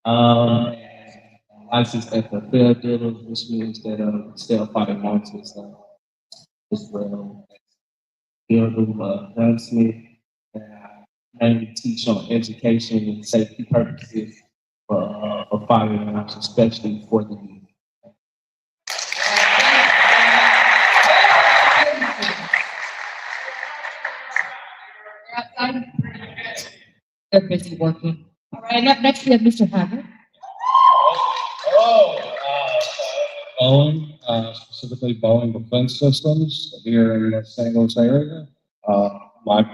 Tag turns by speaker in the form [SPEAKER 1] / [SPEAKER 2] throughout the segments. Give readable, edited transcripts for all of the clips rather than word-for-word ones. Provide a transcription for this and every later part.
[SPEAKER 1] Um, licensed at the fair dealer, which means that sell fire motors as well. Builder, gunsmith, and I mainly teach on education and safety purposes for firearms, especially for the youth.
[SPEAKER 2] They're busy working. All right, up next we have Mr. Hager.
[SPEAKER 3] Hello, Boeing, specifically Boeing Defense Systems here in the St. Louis area. My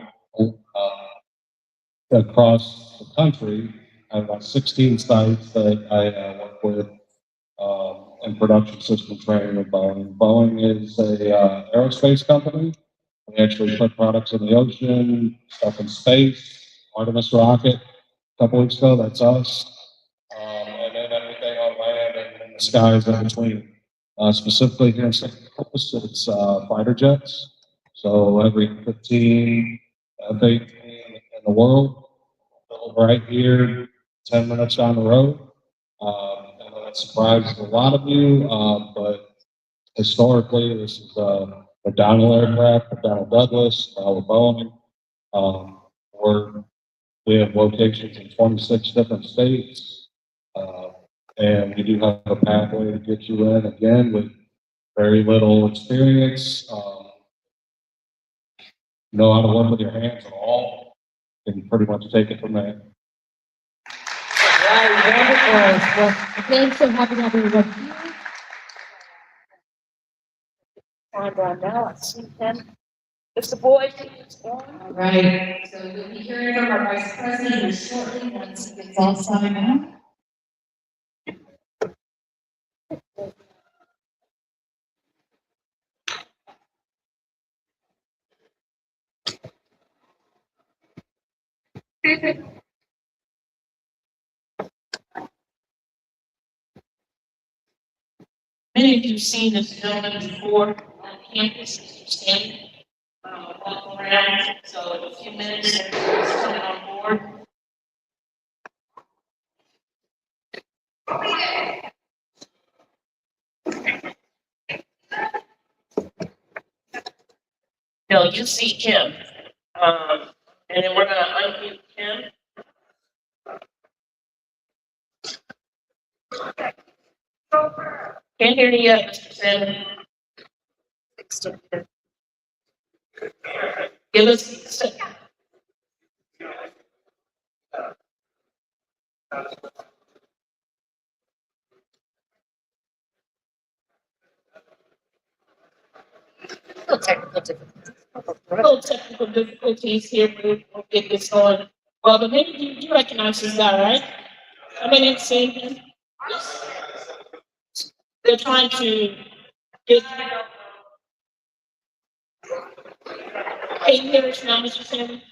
[SPEAKER 3] across the country, I have about 16 sites that I work with in production system training with Boeing. Boeing is a aerospace company. We actually put products in the ocean, stuff in space, Artemis rocket. A couple weeks ago, that's us. And then everything on land and in the skies in between. Specifically here in St. Louis, it's fighter jets. So every 15 F-18 in the world, right here, 10 minutes down the road. I know that surprises a lot of you, but historically, this is McDonnell aircraft, McDonnell Douglas, with Boeing. We have locations in 26 different states, and we do have a pathway to get you in again with very little experience. Know how to work with your hands at all, and pretty much take it from there.
[SPEAKER 2] Wonderful. Well, again, so happy to have everyone here.
[SPEAKER 4] And now I see them. It's the boys.
[SPEAKER 2] All right, so you'll be hearing from our Vice President shortly once it gets all signed out.
[SPEAKER 4] Many of you have seen this gentleman before on campus, standing, walking around. So in a few minutes, everybody's coming on board. No, you see Kim, and then we're gonna unmute Kim. Can't hear you yet, Mr. Salmon. Give us a second. Little technical difficulties here, we'll get this going. Well, but maybe you recognize this guy, right? I mean, it's seen him. They're trying to get. Hey, here is now, Mr. Salmon.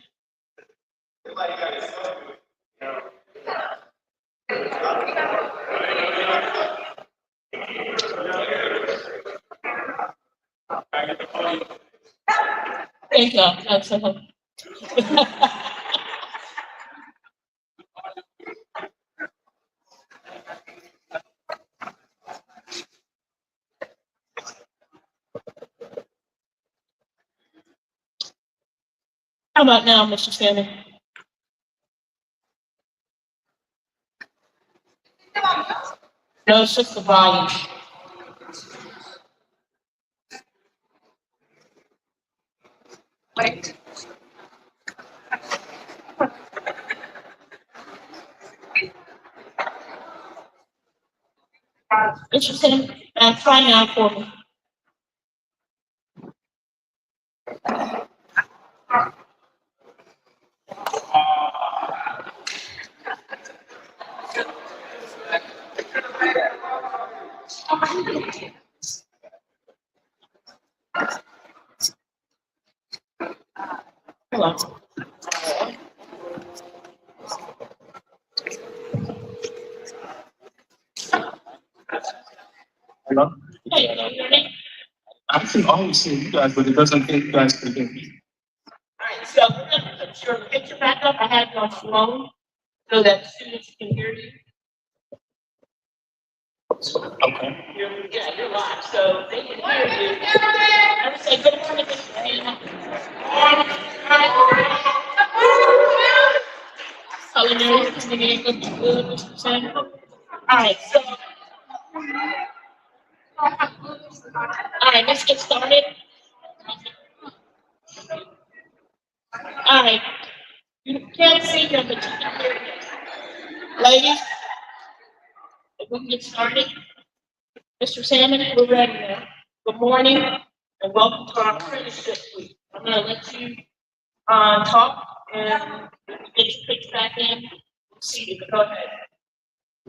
[SPEAKER 4] Thank you. That's a How about now, Mr. Salmon? No, it's just the volume. Wait. Mr. Salmon, try now for me. Hello.
[SPEAKER 1] Hello?
[SPEAKER 4] Hey, can you hear me?
[SPEAKER 1] I can always see you guys, but it doesn't think you guys can hear me.
[SPEAKER 4] All right, so we're gonna put your picture back up. I have you on phone so that students can hear you.
[SPEAKER 3] Okay.
[SPEAKER 4] You're live, so they can hear you. I would say good morning, Mr. Hannah. Culinary coming in, looking good, Mr. Hannah. All right, so, all right, let's get started. All right, you can't see them, but you can hear them. Ladies, if we can get started. Mr. Salmon, we're ready now. Good morning and welcome to our apprenticeship week. I'm gonna let you talk and get your picks back in. See you. Go ahead.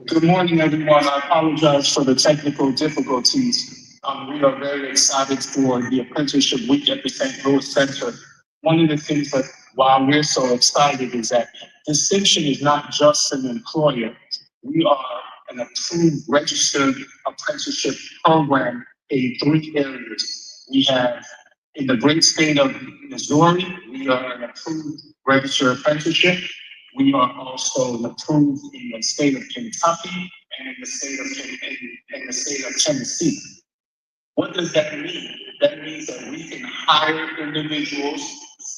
[SPEAKER 5] Good morning, everyone. I apologize for the technical difficulties. We are very excited for the apprenticeship week at the St. Louis Center. One of the things that why we're so excited is that Distinction is not just an employer. We are an approved registered apprenticeship program in 3 areas. We have in the great state of Missouri, we are an approved registered apprenticeship. We are also approved in the state of Kentucky and in the state of Tennessee. What does that mean? That means that we can hire individuals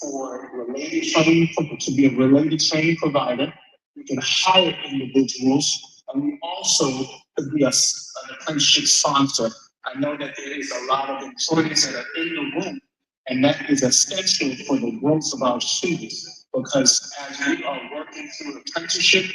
[SPEAKER 5] for related training, to be a related training provider. We can hire individuals, and we also could be an apprenticeship sponsor. I know that there is a lot of employees that are in the room, and that is essential for the growth of our students, because as we are working through an apprenticeship,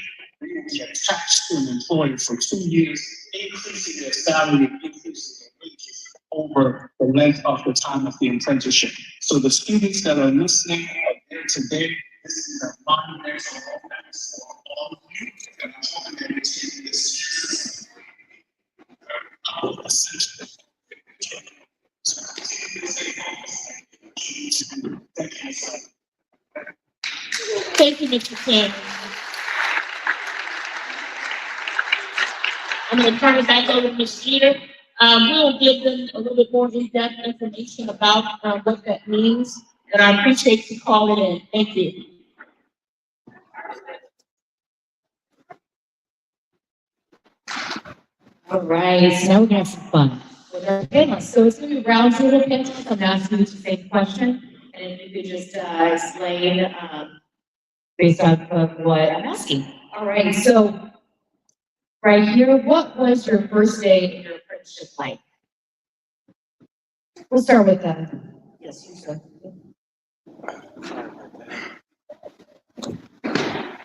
[SPEAKER 5] we will be attached to an employer for 2 years, increasing their salary and increasing their wages over the length of the time of the apprenticeship. So the students that are listening here today, this is a monumental moment for all of you, and I'm hoping that you take this
[SPEAKER 4] Thank you, Mr. King. I'm going to turn it back over to Ms. Jeter. We'll give them a little bit more in-depth information about what that means, and I appreciate you calling in. Thank you.
[SPEAKER 2] All right, so now we're gonna have some fun with our panelists. So it's gonna be round table panelists. I'm asking you the same question, and if you could just explain based on what I'm asking. All right, so right here, what was your first day in your apprenticeship like? We'll start with yes, you start.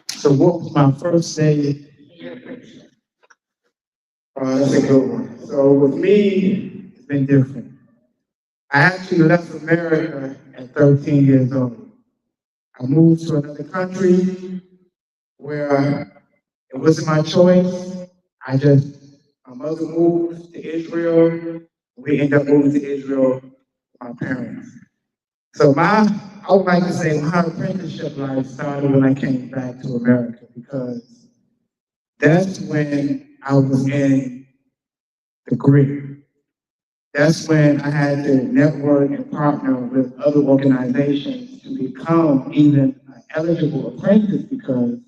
[SPEAKER 6] So what was my first day?
[SPEAKER 2] In your apprenticeship.
[SPEAKER 6] That's a good one. So with me, it's been different. I actually left America at 13 years old. I moved to another country where it wasn't my choice. My mother moved to Israel. We ended up moving to Israel with my parents. So I would like to say my apprenticeship life started when I came back to America, because that's when I was in the grid. That's when I had to network and partner with other organizations to become even an eligible apprentice, because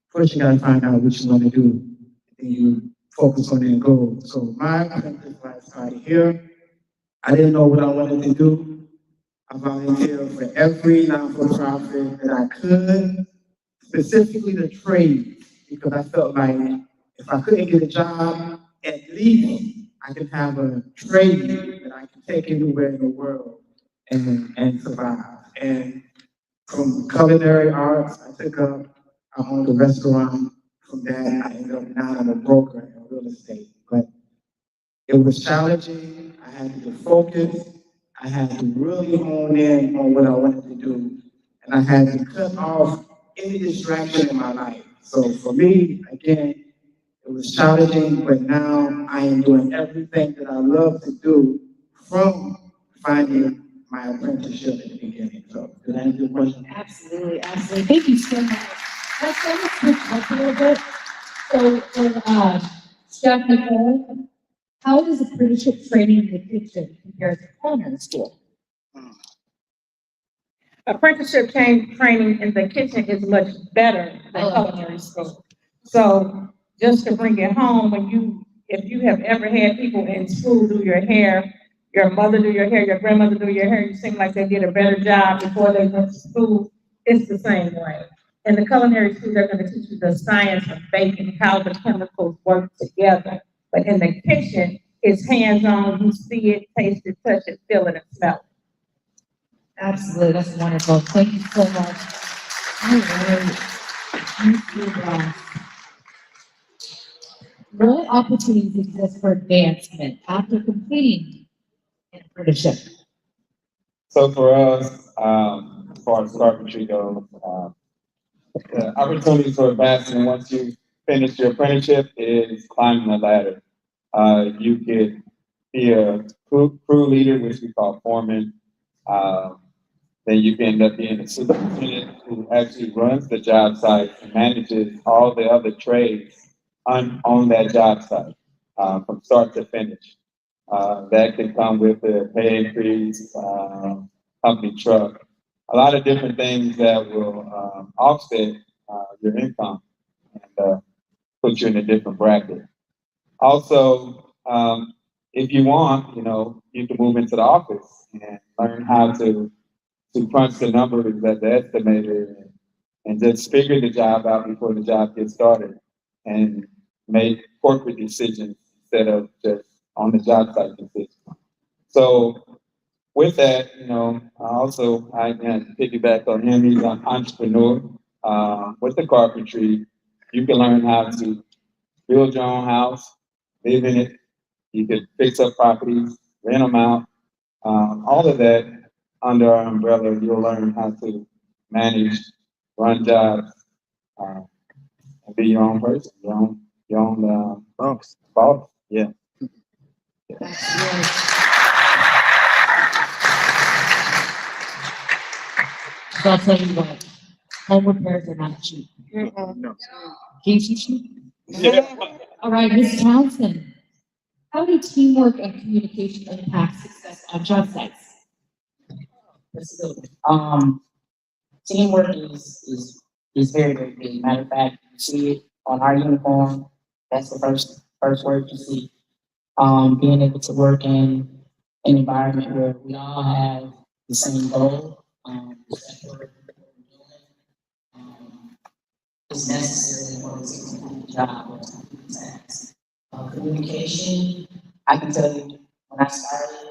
[SPEAKER 6] first you gotta find out what you want to do, and you focus on that goal. So my apprentice life started here. I didn't know what I wanted to do. I volunteered for every non-for-profit that I could, specifically the trade, because I felt like if I couldn't get a job, at least I could have a trade that I could take anywhere in the world and survive. And from culinary arts, I owned a restaurant. From that, I ended up now I'm a broker in real estate. But it was challenging. I had to focus. I had to really hone in on what I wanted to do. And I had to cut off any distraction in my life. So for me, again, it was challenging, but now I am doing everything that I love to do from finding my apprenticeship at the beginning. So did I answer your question?
[SPEAKER 2] Absolutely, absolutely. Thank you so much. Let's switch up a little bit. So for Chef Nicole, how is apprenticeship training in the kitchen compared to culinary school?
[SPEAKER 7] Apprenticeship training in the kitchen is much better than culinary school. So just to bring it home, when you if you have ever had people in school do your hair, your mother do your hair, your grandmother do your hair, you seem like they did a better job before they went to school, it's the same way. In the culinary school, they're gonna teach you the science of baking, how the chemicals work together. But in the kitchen, it's hands-on, you see it, taste it, touch it, feel it, and smell it.
[SPEAKER 2] Absolutely, that's wonderful. Thank you so much. All right. Thank you, Ross. What opportunities exist for advancement after completing an apprenticeship?
[SPEAKER 8] So for us, as far as carpentry goes, the opportunities for advancement once you finish your apprenticeship is climbing the ladder. You could be a crew leader, which we call foreman. Then you can end up being a superintendent who actually runs the job site and manages all the other trades on that job site from start to finish. That can come with a pay increase, company truck, a lot of different things that will offset your income and put you in a different bracket. Also, if you want, you can move into the office and learn how to crunch the numbers as the estimator and just figure the job out before the job gets started and make corporate decisions instead of just on the job site decisions. So with that, I can piggyback on him. He's an entrepreneur. With the carpentry, you can learn how to build your own house, live in it. You can fix up properties, rent them out. All of that under our umbrella, you'll learn how to manage, run jobs, and be your own person, your own boss. Yeah.
[SPEAKER 2] So I'll tell you what, home repairs are not cheap.
[SPEAKER 8] No.
[SPEAKER 2] Can you teach me? All right, Ms. Townsend, how do teamwork and communication impact success on job sites?
[SPEAKER 9] Absolutely. Teamwork is very, very big. Matter of fact, you see it on our uniform. That's the first word you see. Being able to work in an environment where we all have the same goal, is necessary in order to complete the job or to complete the task. Communication, I can tell you, when I started,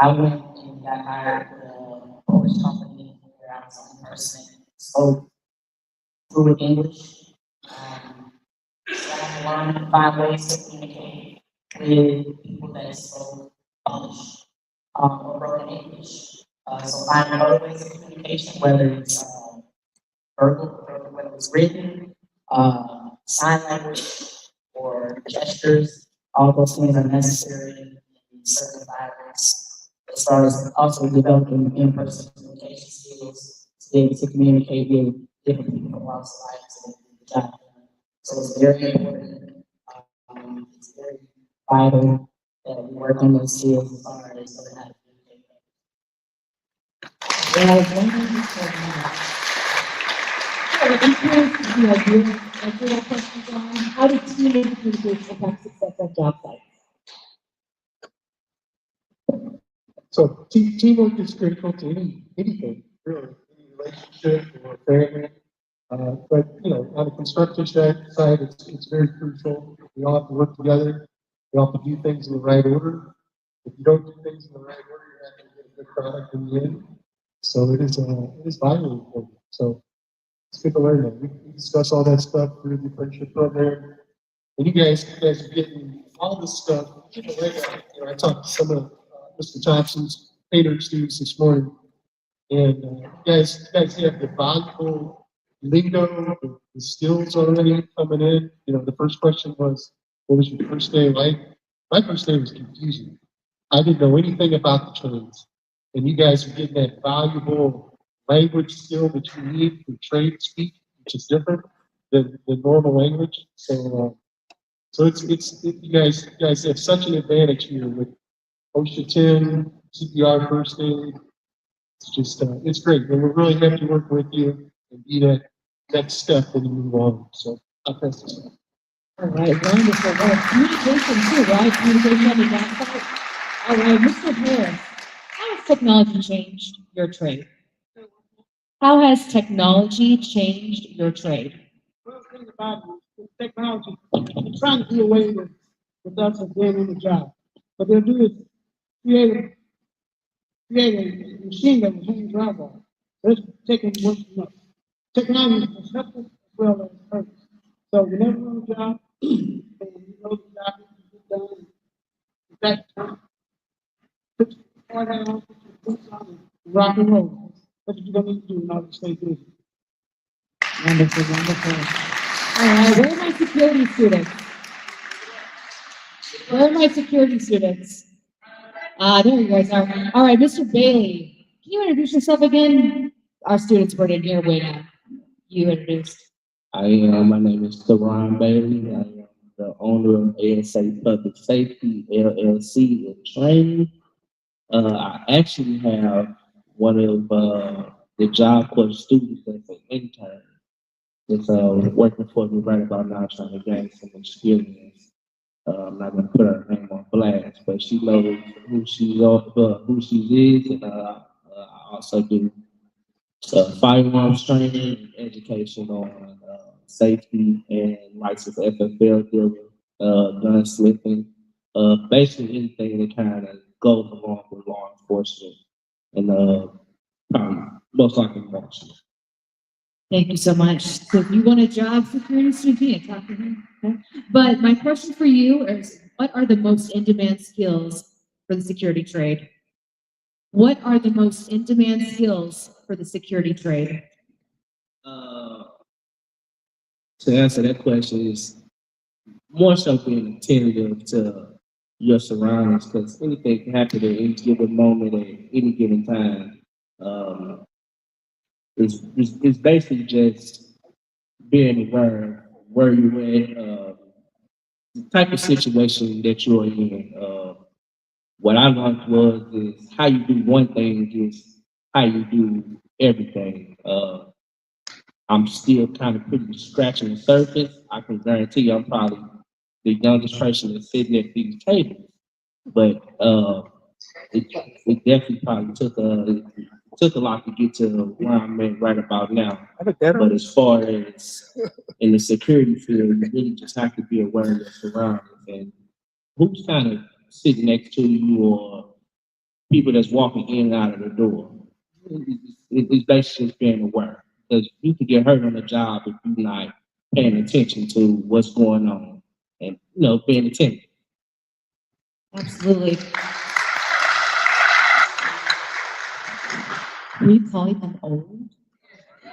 [SPEAKER 9] I went and got hired with a Polish company where I was the only person that spoke fluent English. So I had to learn to find ways to communicate with people that spoke Polish or broken English. So finding other ways of communication, whether it's verbal, whether it's written, sign language, or gestures, all those things are necessary in certain environments. As far as also developing in-person communication skills to be able to communicate with different people from walks of life to get the job done. So it's very important. It's very vital that we work on those skills as far as learning how to communicate.
[SPEAKER 2] Yeah, I was wondering if I'm curious if you answer that question, John. How do teamwork and communication impact success on job sites?
[SPEAKER 6] So teamwork is critical to anything, really, any relationship or family. But on the construction side, it's very crucial. We all have to work together. We all have to do things in the right order. If you don't do things in the right order, you're not going to get a good product in the end. So it is vitally important. So it's good to learn that. We discuss all that stuff through the apprenticeship program. And you guys are getting all this stuff. I talked to some of Mr. Thompson's painter students this morning, and you guys have the valuable lingo, the skills already coming in. The first question was, what was your first day like? My first day was confusing. I didn't know anything about the trades, and you guys are getting that valuable language skill that you need for trade speak, which is different than the normal language. So you guys have such an advantage here with OSHA 10, CPR first aid. It's just it's great, and we're really happy to work with you and be that next step when you move on. So I'll pass this on.
[SPEAKER 2] All right, wonderful. Well, communication too, right? Communication on the job site. All right, Mr. Harris, how has technology changed your trade? How has technology changed your trade?
[SPEAKER 10] First thing about it is technology. They're trying to do away with us of being on the job. What they'll do is create a machine that will hang drywall. That's taking work from us. Technology is helpful as well as hurtful. So whenever we're on the job, and you know the job needs to get done, that time, put your car down, put your boots on, and rock and roll. That's what you're gonna need to do in order to stay busy.
[SPEAKER 2] Wonderful, wonderful. All right, where are my security students? Where are my security students? There you guys are. All right, Mr. Bailey, can you introduce yourself again? Our students weren't in here waiting. You introduced.
[SPEAKER 1] My name is Teron Bailey. I am the owner of ASA Public Safety LLC in training. I actually have one of the Job Corps students that's an intern that's working for me right about now, trying to gain some experience. I'm not gonna put her name on blast, but she knows who she is, and I also do firearms training and education on safety and license FFL dealer, gun slipping, basically anything that kind of goes along with law enforcement and most likely martial.
[SPEAKER 2] Thank you so much. So if you want a job security student, talk to him. Okay? But my question for you is, what are the most in-demand skills for the security trade? What are the most in-demand skills for the security trade?
[SPEAKER 1] To answer that question is more so being attentive to your surroundings, because anything can happen at any given moment at any given time. It's basically just being aware of where you're at, the type of situation that you're in. What I learned was is how you do one thing is how you do everything. I'm still kind of pretty scratching the surface. I can guarantee you I'm probably the youngest person that's sitting at these tables. But it definitely probably took a lot to get to where I'm at right about now. But as far as in the security field, you really just have to be aware of your surroundings and who's kind of sitting next to you or people that's walking in and out of the door. It's basically just being aware, because you can get hurt on the job if you're not paying attention to what's going on and being attentive.
[SPEAKER 2] Absolutely. Are you calling them old?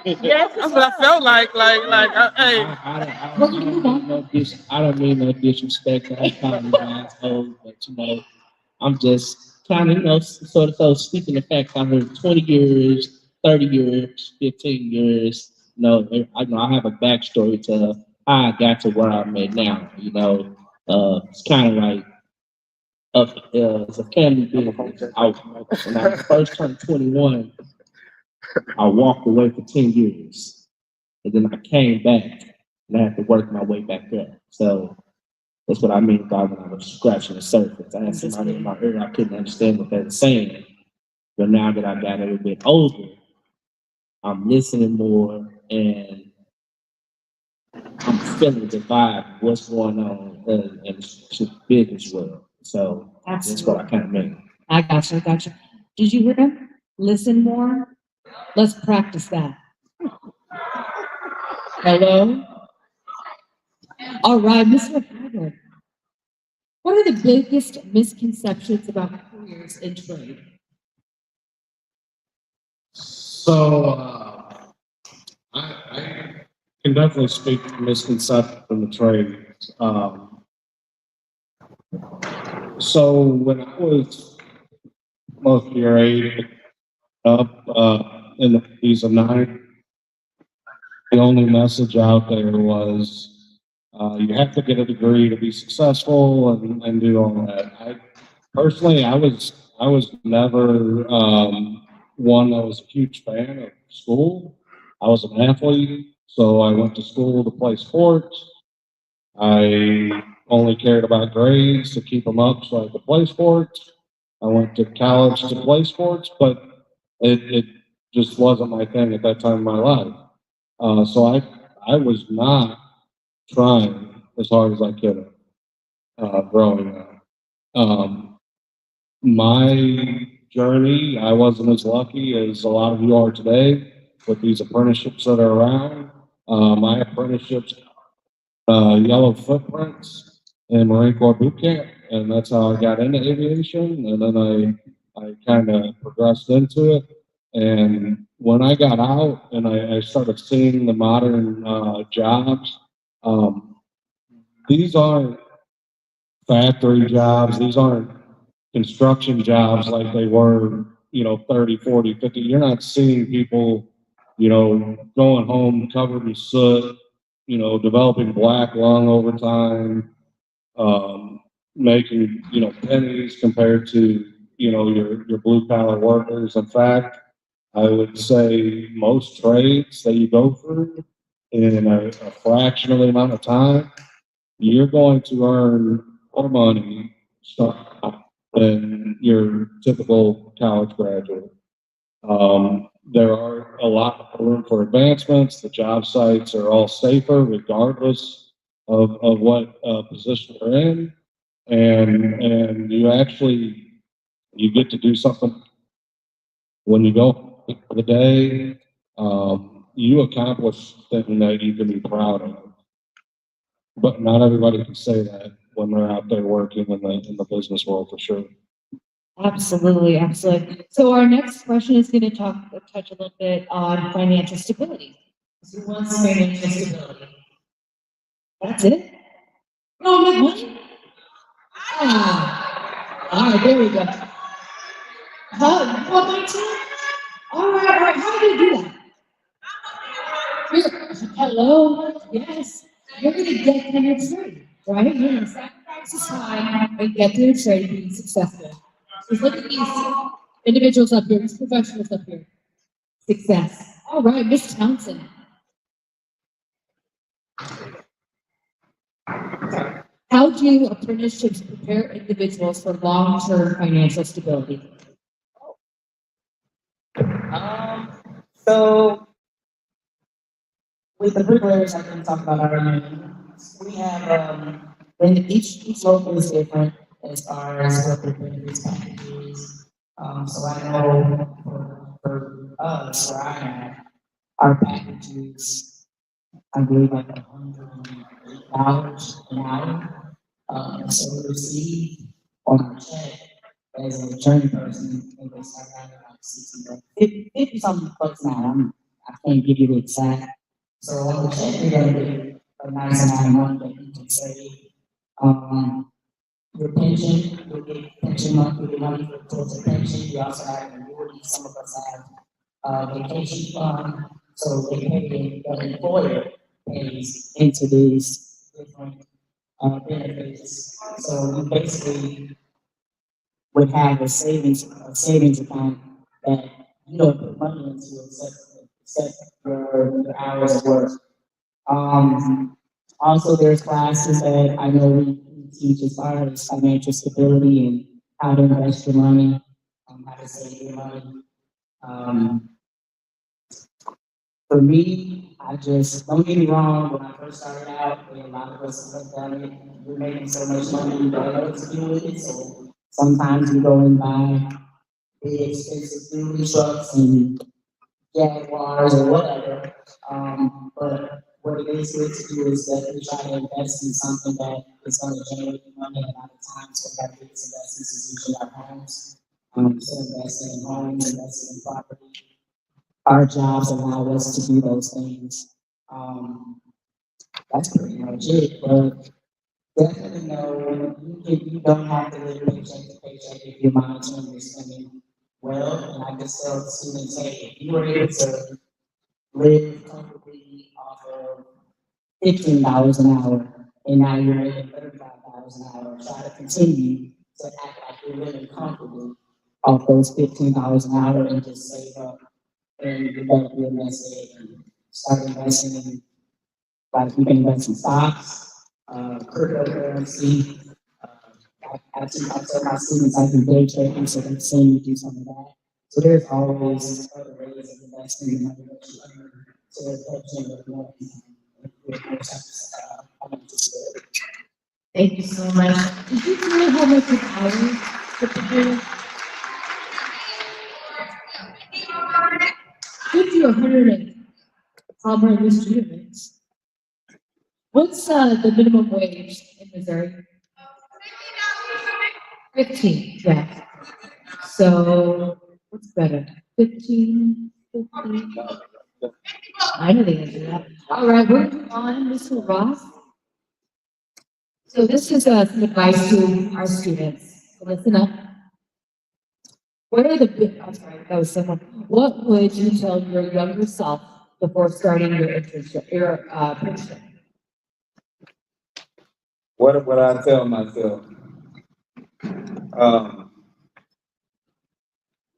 [SPEAKER 10] Yes, that's what I felt like, hey.
[SPEAKER 1] I don't mean no disrespect. I'm calling you assholes, but I'm just kind of sort of speaking the facts. I heard 20 years, 30 years, 15 years. I know I have a backstory to how I got to where I'm at now. It's kind of like it's a family business. When I first turned 21, I walked away for 10 years. And then I came back and I had to work my way back up. So that's what I mean by when I was scratching the surface. I had somebody in my ear, I couldn't understand what they were saying. But now that I got a little bit older, I'm listening more and I'm feeling the vibe, what's going on in the business world. So that's what I kind of mean.
[SPEAKER 2] I gotcha. Did you hear him? Listen more. Let's practice that. Hello? All right, Mr. Haggard. What are the biggest misconceptions about careers in trade?
[SPEAKER 3] So I can definitely speak to misconception from the trade. So when I was most of your age up in the '80s and '90s, the only message out there was you have to get a degree to be successful and do all that. I was never one that was a huge fan of school. I was an athlete, so I went to school to play sports. I only cared about grades to keep them up so I could play sports. I went to college to play sports, but it just wasn't my thing at that time in my life. So I was not trying as hard as I could have growing up. My journey, I wasn't as lucky as a lot of you are today with these apprenticeships that are around. My apprenticeships, yellow footprints in Marine Corps boot camp, and that's how I got into aviation. And then I kind of progressed into it. And when I got out and I started seeing the modern jobs, um, these aren't factory jobs. These aren't construction jobs like they were, 30, 40, 50. You're not seeing people, going home covered in soot, developing black lung over time, making, pennies compared to, your blue collar workers. In fact, I would say most trades that you go through in a fraction of the amount of time, you're going to earn more money than your typical college graduate. There are a lot of room for advancements. The job sites are all safer regardless of what position you're in. And you get to do something when you go for the day. You accomplish something that you can be proud of. But not everybody can say that when they're out there working in the business world for sure.
[SPEAKER 2] Absolutely, absolutely. So our next question is going to touch a little bit on financial stability. Who wants financial stability? That's it? No, make money? Ah, all right, there we go. How, you want money too? All right, how do you do that? Hello, yes. You're going to get to your trade, right? You're going to sacrifice the time and get to your trade and be successful. Just look at these individuals up here, these professionals up here. Success. All right, Miss Townsend. How do apprenticeships prepare individuals for long-term financial stability?
[SPEAKER 9] So with the bricklayers, I can talk about our we have and each local is different as far as what the benefits package is. So I know for us, where I am, our package is, I believe, like $108 an hour. So we receive on our check as a journey person, and they start out at like 50 something bucks now. I can't give you the exact. So on the check, you're gonna get a nice amount of money that you can save. Your pension, you'll get pension money, you'll get money towards your pension. You also have an annuity. Some of us have vacation fund. So they pay, the employer pays into these different benefits. So you basically would have a savings account that you don't put money into except your hours of work. Also, there's classes that I know we teach as far as financial stability and how to invest your money, how to save your money. For me, I just, don't get me wrong, when I first started out, a lot of us have done it. We're making so much money, we don't know what to do with it. So sometimes we go and buy big expensive food trucks and Jaguars or whatever. But what it is good to do is that we try to invest in something that is going to generate money. A lot of times, what our biggest investments is usually our homes. So investing in homes, investing in property. Our jobs allow us to do those things. That's pretty much it. But definitely know you don't have to live paycheck to paycheck if you're monitoring your spending well. And I just tell the students, hey, if you were able to live comfortably off of $15 an hour, and now you're making $35 an hour, try to continue to act like you're living comfortably off those $15 an hour and just save up and develop your nest egg and start investing in, like you can invest in stocks, cryptocurrency. I tell my students I can day trading, so they've seen me do some of that. So there's always other ways of investing in money that you earn to help generate more income.
[SPEAKER 2] Thank you so much. Did you do your homework with hours to prepare? 100 and probably your students. What's the minimum wage in Missouri? 15, yeah. So what's better? 15, 15? I know the answer to that. All right, we're on, Mr. Ross. So this is some advice to our students. So listen up. What are the big, I'm sorry, that was someone. What would you tell your younger self before starting your internship, your apprenticeship?
[SPEAKER 8] What would I tell myself?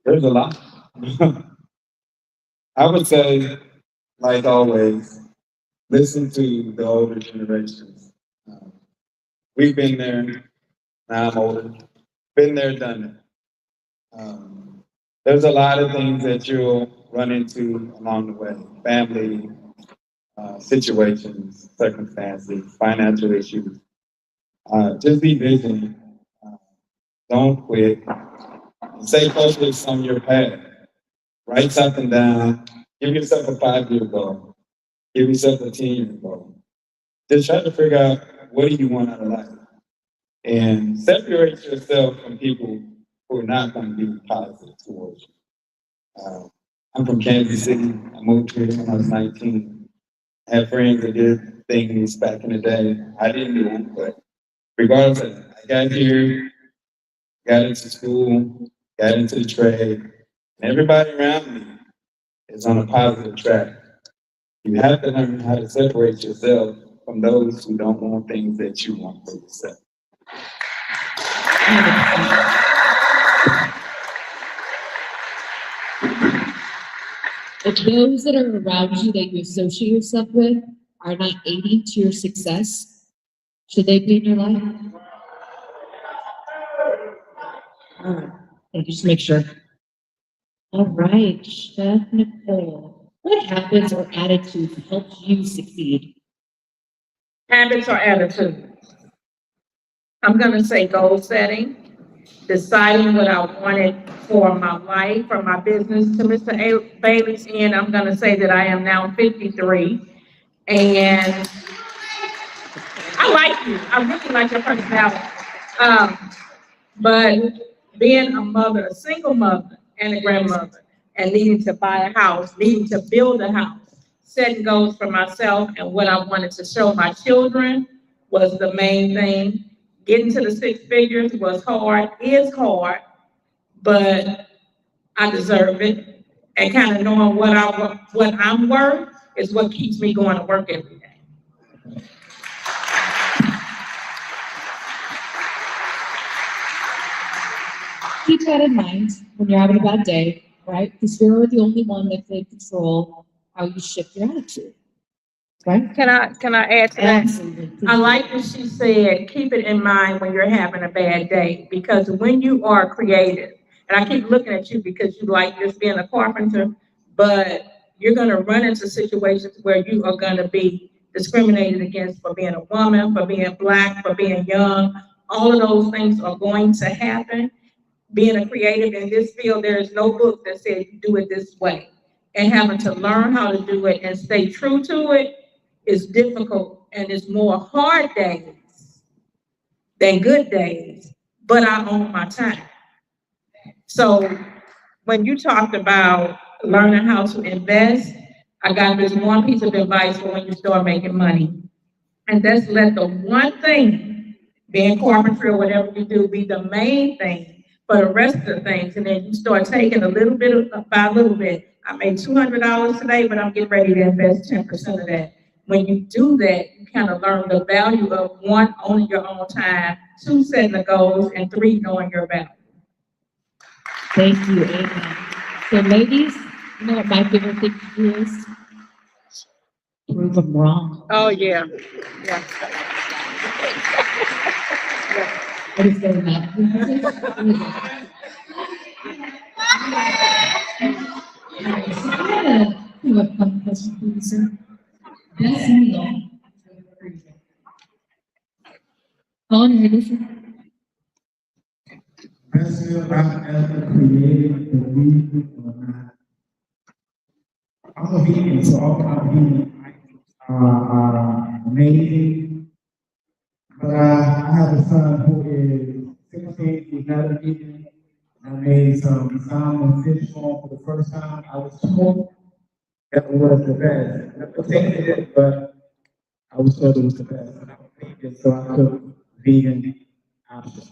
[SPEAKER 8] There's a lot. I would say, like always, listen to the older generations. We've been there, now I'm older, been there, done it. There's a lot of things that you'll run into along the way, family, situations, circumstances, financial issues. Just be vigilant. Don't quit. Stay focused on your path. Write something down. Give yourself a 5-year goal. Give yourself a 10-year goal. Just try to figure out what do you want out of life. And separate yourself from people who are not going to be positive towards you. I'm from Kansas City. I moved here when I was 19. I had friends that did things back in the day. I didn't do them, but regardless of that, I got here, got into school, got into the trade, and everybody around me is on a positive track. You have to learn how to separate yourself from those who don't want things that you want for yourself.
[SPEAKER 2] If those that are around you that you associate yourself with are not aiding to your success, should they be in your life? All right, thank you, just make sure. All right, Chef Nicole, what habits or attitudes help you succeed?
[SPEAKER 7] Habits or attitudes? I'm gonna say goal setting, deciding what I wanted for my life, for my business. To Mr. Bailey's end, I'm gonna say that I am now 53, and I like you. I really like your personality. But being a mother, a single mother, and a grandmother, and needing to buy a house, needing to build a house, setting goals for myself and what I wanted to show my children was the main thing. Getting to the 6 figures was hard, is hard, but I deserve it. And kind of knowing what I'm worth is what keeps me going to work every day.
[SPEAKER 2] Keep that in mind when you're having a bad day, right? Because you're the only one that can control how you shift your attitude, right?
[SPEAKER 7] Can I add to that?
[SPEAKER 2] Absolutely.
[SPEAKER 7] I like what she said, keep it in mind when you're having a bad day, because when you are creative, and I keep looking at you because you like just being a carpenter, but you're gonna run into situations where you are gonna be discriminated against for being a woman, for being Black, for being young. All of those things are going to happen. Being a creative in this field, there is no book that says you do it this way. And having to learn how to do it and stay true to it is difficult, and it's more hard days than good days, but I own my time. So when you talked about learning how to invest, I got this one piece of advice for when you start making money. And that's let the one thing, being carpentry or whatever you do, be the main thing for the rest of the things. And then you start taking a little bit by little bit. I made $200 today, but I'm getting ready to invest 10% of that. When you do that, you kind of learn the value of 1, owning your own time, 2, setting the goals, and 3, knowing your value.
[SPEAKER 2] Thank you, amen. So ladies, you know what my favorite thing to do is? Prove them wrong.
[SPEAKER 7] Oh, yeah. Yeah.
[SPEAKER 2] What is going on? What fun question for you, sir? Best meal. On your listen.
[SPEAKER 6] Best meal I've ever created, believe it or not. I'm a vegan, so all my vegan are amazing. But I have a son who is 16, he's not a vegan. I made some salmon fish for him for the first time. I was told that was the best. I never tasted it, but I was told it was the best. And I'm vegan, so I cook vegan options.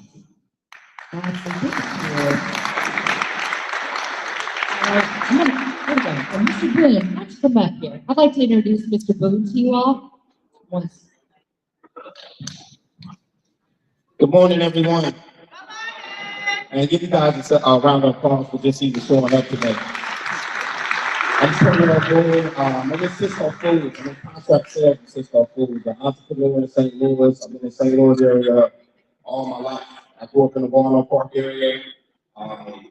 [SPEAKER 2] Mr. Boone, why don't you come back here? I'd like to introduce Mr. Boone to you all. Once.
[SPEAKER 6] Good morning, everyone. And give you guys a round of applause for just even showing up today. I'm Terminal Boone. I'm in Cisco Foods. I'm in contract sales for Cisco Foods. I'm an entrepreneur in St. Louis. I've been in St. Louis area all my life. I grew up in the Walnut Park area.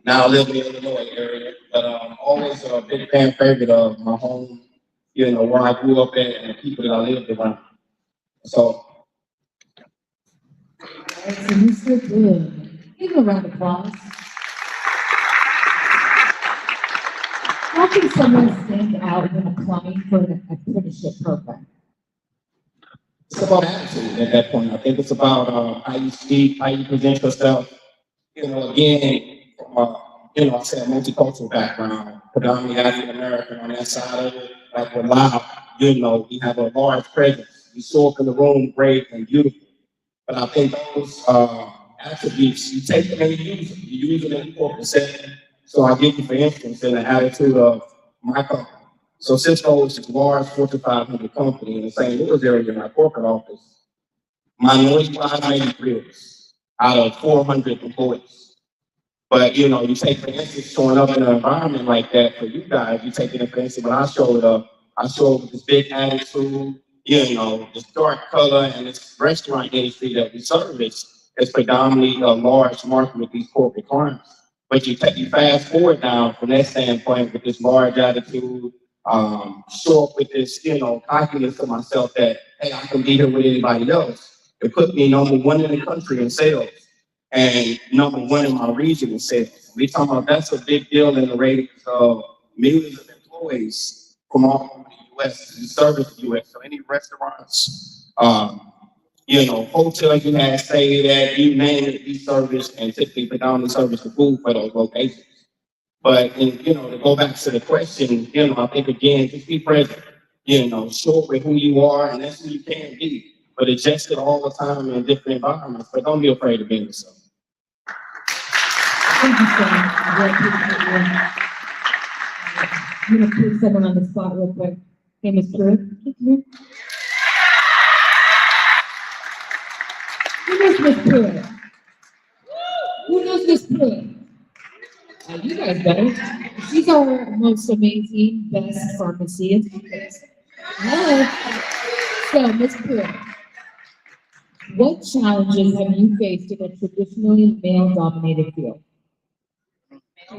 [SPEAKER 6] Now I live in the Illinois area. But I'm always a big fan favorite of my home, you know, where I grew up at and the people that I lived around. So,
[SPEAKER 2] So Mr. Boone, give him a round of applause. How can someone stand out when applying for an apprenticeship program?
[SPEAKER 6] it's about attitude at that point. I think it's about how you speak, how you present yourself. You know, again, from you know, I say a multicultural background, predominantly African American on that side of it. Like we're loud, you know, we have a large presence. We show up in the room great and beautiful. But I think those attributes, you take them and you use them. You use them in the corporate setting. So I give you, for instance, in the attitude of my company. So Cisco is a large Fortune 500 company in the St. Louis area in my corporate office. Minority-wise, 93 out of 400 employees. But, you know, you take, for instance, showing up in an environment like that for you guys, you take it for instance, when I showed up with this big attitude, you know, this dark color and this restaurant industry that we service is predominantly a large market with these corporate clients. But you fast forward now from that standpoint with this large attitude, show up with this, you know, confidence to myself that, hey, I can be here with anybody else. It put me #1 in the country in sales and #1 in my region in sales. We talking about that's a big deal in the ratings of millions of employees from all over the U.S. and service the U.S. So any restaurants, you know, hotels you have stayed at, you name it, we service and typically predominantly service the food for those locations. But, you know, to go back to the question, you know, I think again, just be present, you know, show up with who you are and that's who you can be, but adjust it all the time in different environments, but don't be afraid of being yourself.
[SPEAKER 2] Thank you, sir. I'm gonna put someone on the spot real quick. Hey, Ms. Pruitt. Who knows Ms. Pruitt? Who knows Ms. Pruitt? You guys better. She's our most amazing, best pharmacist. Hello. So, Ms. Pruitt, what challenges have you faced in a traditionally male-dominated field? I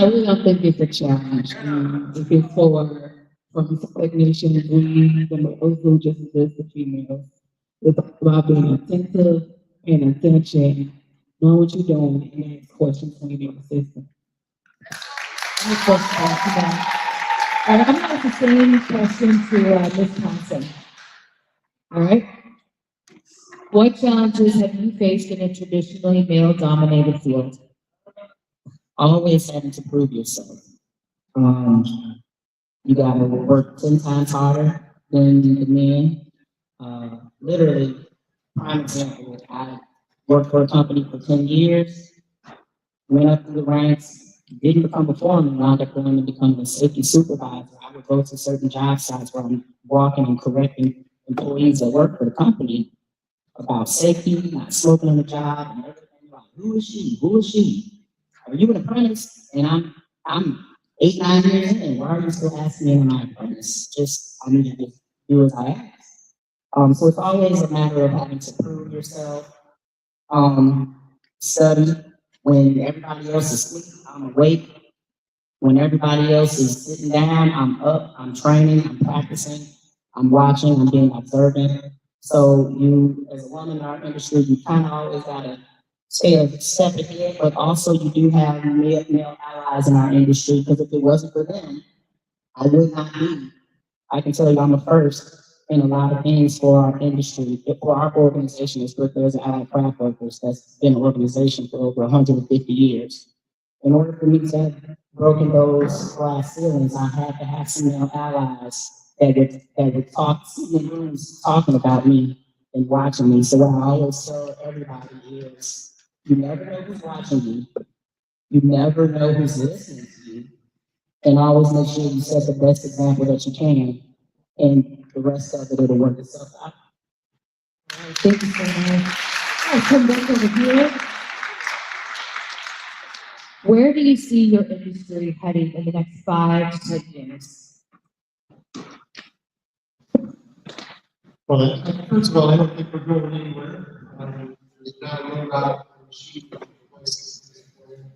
[SPEAKER 2] really don't think it's a challenge. If it's for technicians, leads, and also just as the females, it's about being attentive and attention, know what you're doing, and ask questions when you need assistance. Any questions about? All right, I'm gonna ask the same question to Ms. Thompson. All right. What challenges have you faced in a traditionally male-dominated field?
[SPEAKER 9] Always having to prove yourself. You gotta work 10 times harder than the men. Literally, prime example, I worked for a company for 10 years, went up through the ranks, didn't become a foreman, wound up going to become a safety supervisor. I would go to certain job sites where I'm walking and correcting employees that work for the company about safety, not smoking on the job, and everything. Like, who is she? Who is she? Are you an apprentice? And I'm 8, 9 years in. Why are you still asking me am I an apprentice? I need to just do as I ask. So it's always a matter of having to prove yourself. Study when everybody else is asleep. I'm awake. When everybody else is sitting down, I'm up. I'm training. I'm practicing. I'm watching. I'm being observant. So you, as a woman in our industry, you kind of always gotta stay a step ahead, but also you do have male allies in our industry because if it wasn't for them, I would not be. I can tell you I'm a first in a lot of things for our industry. For our organization, it's Bricklayers and Allied Craft Workers that's been an organization for over 150 years. In order for me to have broken those glass ceilings, I had to have some male allies that would talk in the rooms talking about me and watching me. So what I always tell everybody is you never know who's watching you. You never know who's listening to you. And always make sure you set the best example that you can. And the rest of it, it'll work itself out.
[SPEAKER 2] All right, thank you so much. I'll come back over here. Where do you see your industry heading in the next 5 to 10 years?
[SPEAKER 10] Well, first of all, I don't think we're going anywhere. There's not a lot of machine places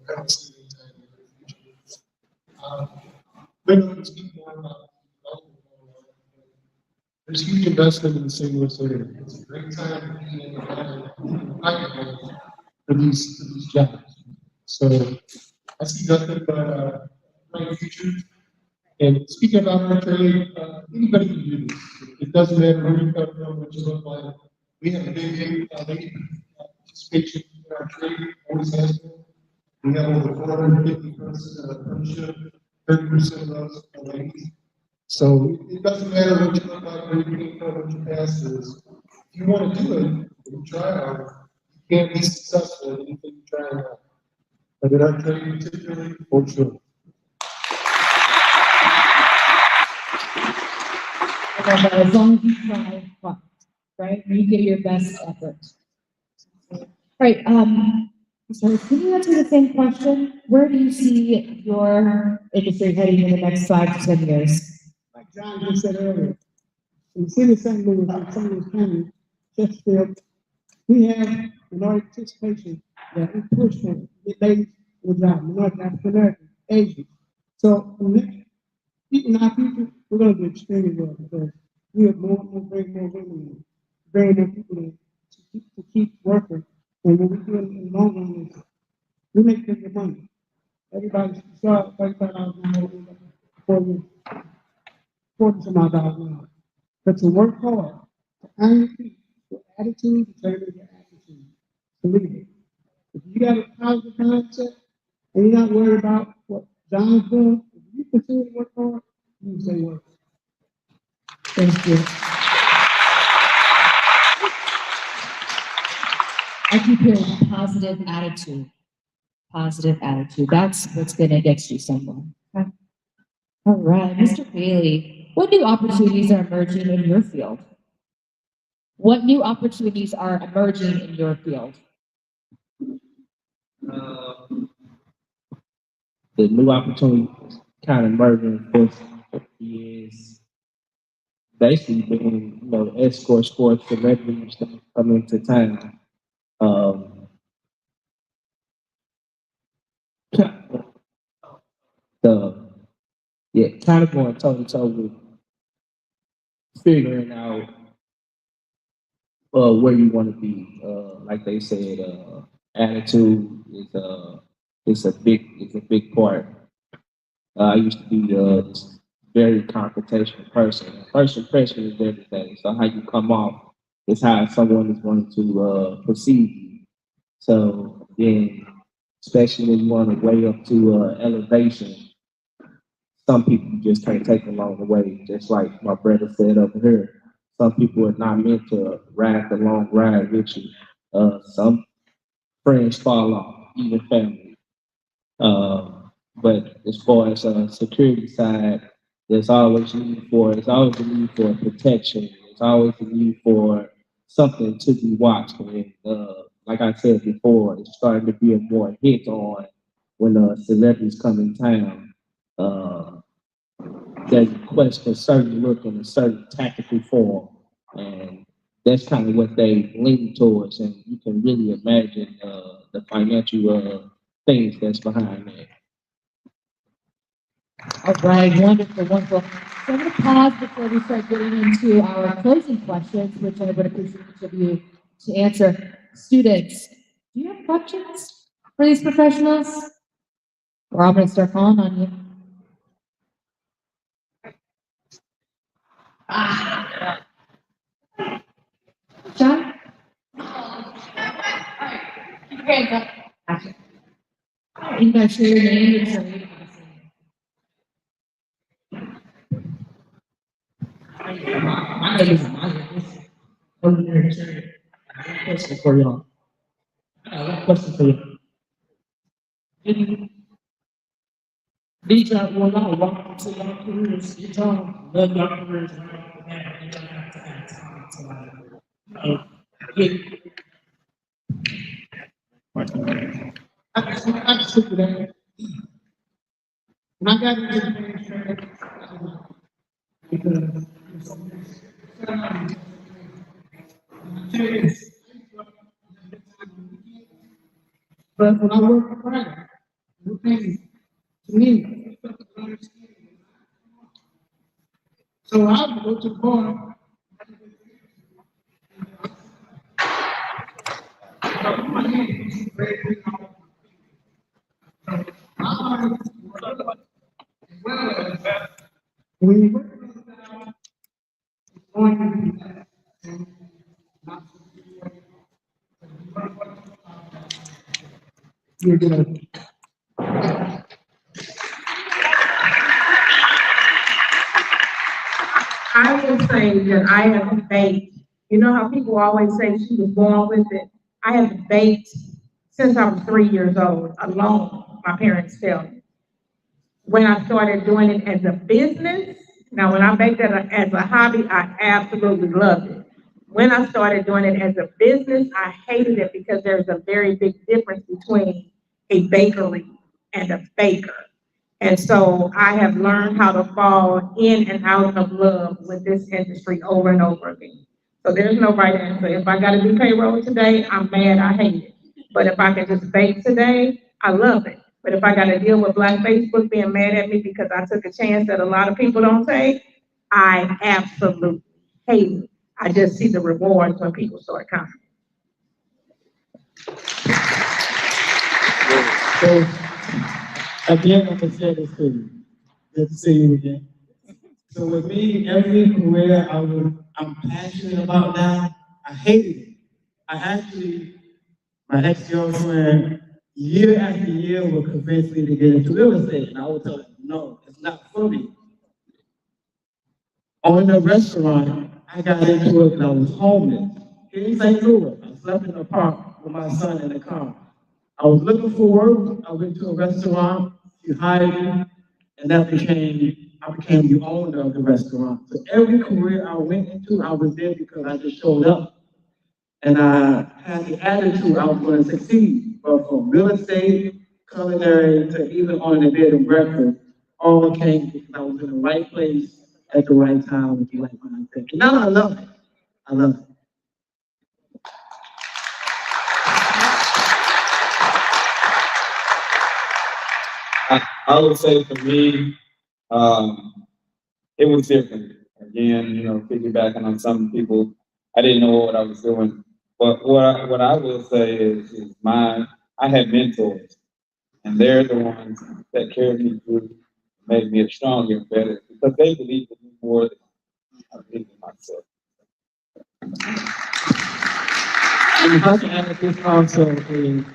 [SPEAKER 10] I don't see any time in the future. We're going to speak more about there's huge investment in the St. Louis area. It's a great time to be in the pipeline for these jobs. So I see nothing but a bright future. And speaking about our trade, anybody can do this. It doesn't matter where you come from, what you look like. We have a big participation in our trade, always has been. We have over 450 persons in our apprenticeship, 30% of those are ladies. So it doesn't matter what you look like, where you came from, what your past is. If you want to do it, you try hard. You can't be successful in anything you try hard. But in our trade particularly, for sure.
[SPEAKER 2] As long as you try, right? You give your best effort. Right. So can you answer the same question? Where do you see your industry heading in the next 5 to 10 years?
[SPEAKER 10] Like John just said earlier, in the city of St. Louis, in St. Louis County, Chesterfield, we have minority participation that we push for get ladies with jobs, minority African American, Asian. So in our future, we're going to do extremely well because we have more bring more women in, bring more people in to keep working. And what we do in the long run is we make bigger money. Everybody start $35 an hour for 40 some odd dollars an hour. But to work hard, to earn your feet, your attitude, determine your attitude. Believe it. If you got a positive mindset and you're not worried about what John's doing, if you continue to work hard, you can say work.
[SPEAKER 2] Thank you. I keep hearing positive attitude. Positive attitude. That's what's going to get you somewhere. Okay. All right, Mr. Bailey, what new opportunities are emerging in your field? What new opportunities are emerging in your field?
[SPEAKER 1] The new opportunity kind of emerging for is basically being, escort sports celebrities that come into town. Kind of going toe to toe with figuring out where you want to be. Like they said, attitude is a big part. I used to be a very confrontational person. First impression is everything. So how you come off is how someone is going to perceive you. So then, especially when you want to way up to elevation, some people you just can't take along the way. Just like my brother said over here, some people are not meant to ride the long ride with you. Some friends fall off, even family. But as far as security side, there's always a need for protection. There's always a need for something to be watched. And like I said before, it's starting to be a more hit on when celebrities come in town. that request for a certain look and a certain tactical form. And that's kind of what they lean towards. And you can really imagine the financial things that's behind that.
[SPEAKER 2] All right, wonderful, wonderful. So I'm going to pause before we start getting into our closing questions, which I would appreciate each of you to answer. Students, do you have questions for these professionals? Or I'm going to start calling on you. John? Keep your hands up. Gotcha. You guys share your name and your name.
[SPEAKER 11] My name is Maya. Over there, sir. I have a question for y'all. I have a question for you. These are, well, I walk into your careers, you don't love your careers, and all that, you don't have to have time to I just look at that. When I got into the ministry, but when I work for Friday, the thing to me, so I would go to the bar. When you work you're gonna.
[SPEAKER 7] I will say that I have baked, you know how people always say she was born with it? I have baked since I was 3 years old, alone, my parents tell me. When I started doing it as a business, now when I baked it as a hobby, I absolutely loved it. When I started doing it as a business, I hated it because there's a very big difference between a bakery and a baker. And so I have learned how to fall in and out of love with this industry over and over again. So there's no right answer. If I gotta do payroll today, I'm mad, I hate it. But if I can just bake today, I love it. But if I gotta deal with Black Facebook being mad at me because I took a chance that a lot of people don't take, I absolutely hate it. I just see the rewards when people start coming.
[SPEAKER 11] So, again, I'm gonna say this to you. Good to see you again. So with me, every career I'm passionate about now, I hated it. I actually, my ex-girlfriend, year after year would convince me to get into real estate, and I would tell her, no, it's not for me. On the restaurant, I got into it and I was homeless. Here in St. Louis, I slept in the park with my son in the car. I was looking for work. I went to a restaurant. She hired me, and I became the owner of the restaurant. So every career I went into, I was there because I just showed up. And I had the attitude I was going to succeed. But from real estate, culinary, to even on the bed and breakfast, all came because I was in the right place at the right time with the right mindset. And now I love it. I love it.
[SPEAKER 8] I would say for me, it was different. Again, piggybacking on some people, I didn't know what I was doing. But what I will say is I had mentors, and they're the ones that carried me through, made me stronger and better because they believed in me more than I believed in myself.
[SPEAKER 11] And if I can add this also is,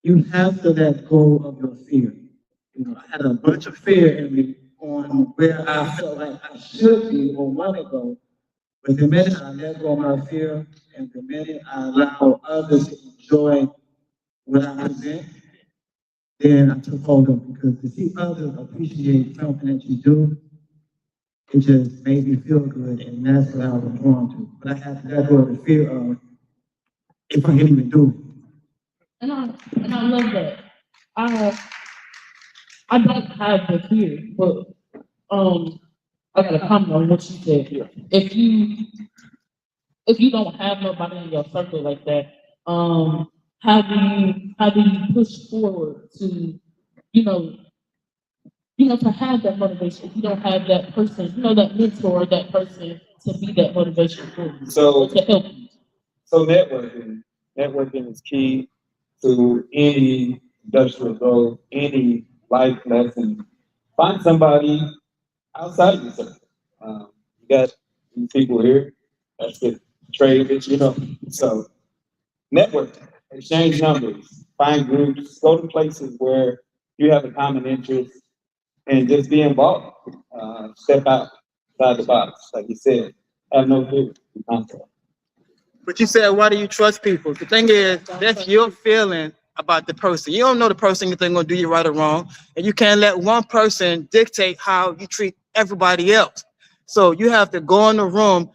[SPEAKER 11] you have to let go of your fear. I had a bunch of fear in me on where I felt like I should be or want to go. But the minute I let go of my fear and the minute I allow others to enjoy what I present, then I took hold of it because to see others appreciate something that you do, it just made me feel good, and that's what I was drawn to. But I had to let go of the fear of if I can even do it.
[SPEAKER 2] And I love that. I don't have the fear, but
[SPEAKER 12] I got a comment on what you said here. If you don't have nobody in your circle like that, how do you push forward to, you know, to have that motivation? If you don't have that person, that mentor, that person to be that motivation for you,
[SPEAKER 8] So,
[SPEAKER 12] to help you.
[SPEAKER 8] so networking is key to any industrial growth, any life lesson. Find somebody outside yourself. You got these people here, that's the traders, So network, exchange numbers, find groups, go to places where you have a common interest, and just be involved. Step outside the box, like you said. Have no fear.
[SPEAKER 13] But you said, why do you trust people? The thing is, that's your feeling about the person. You don't know the person if they're going to do you right or wrong. And you can't let one person dictate how you treat everybody else. So you have to go in the room.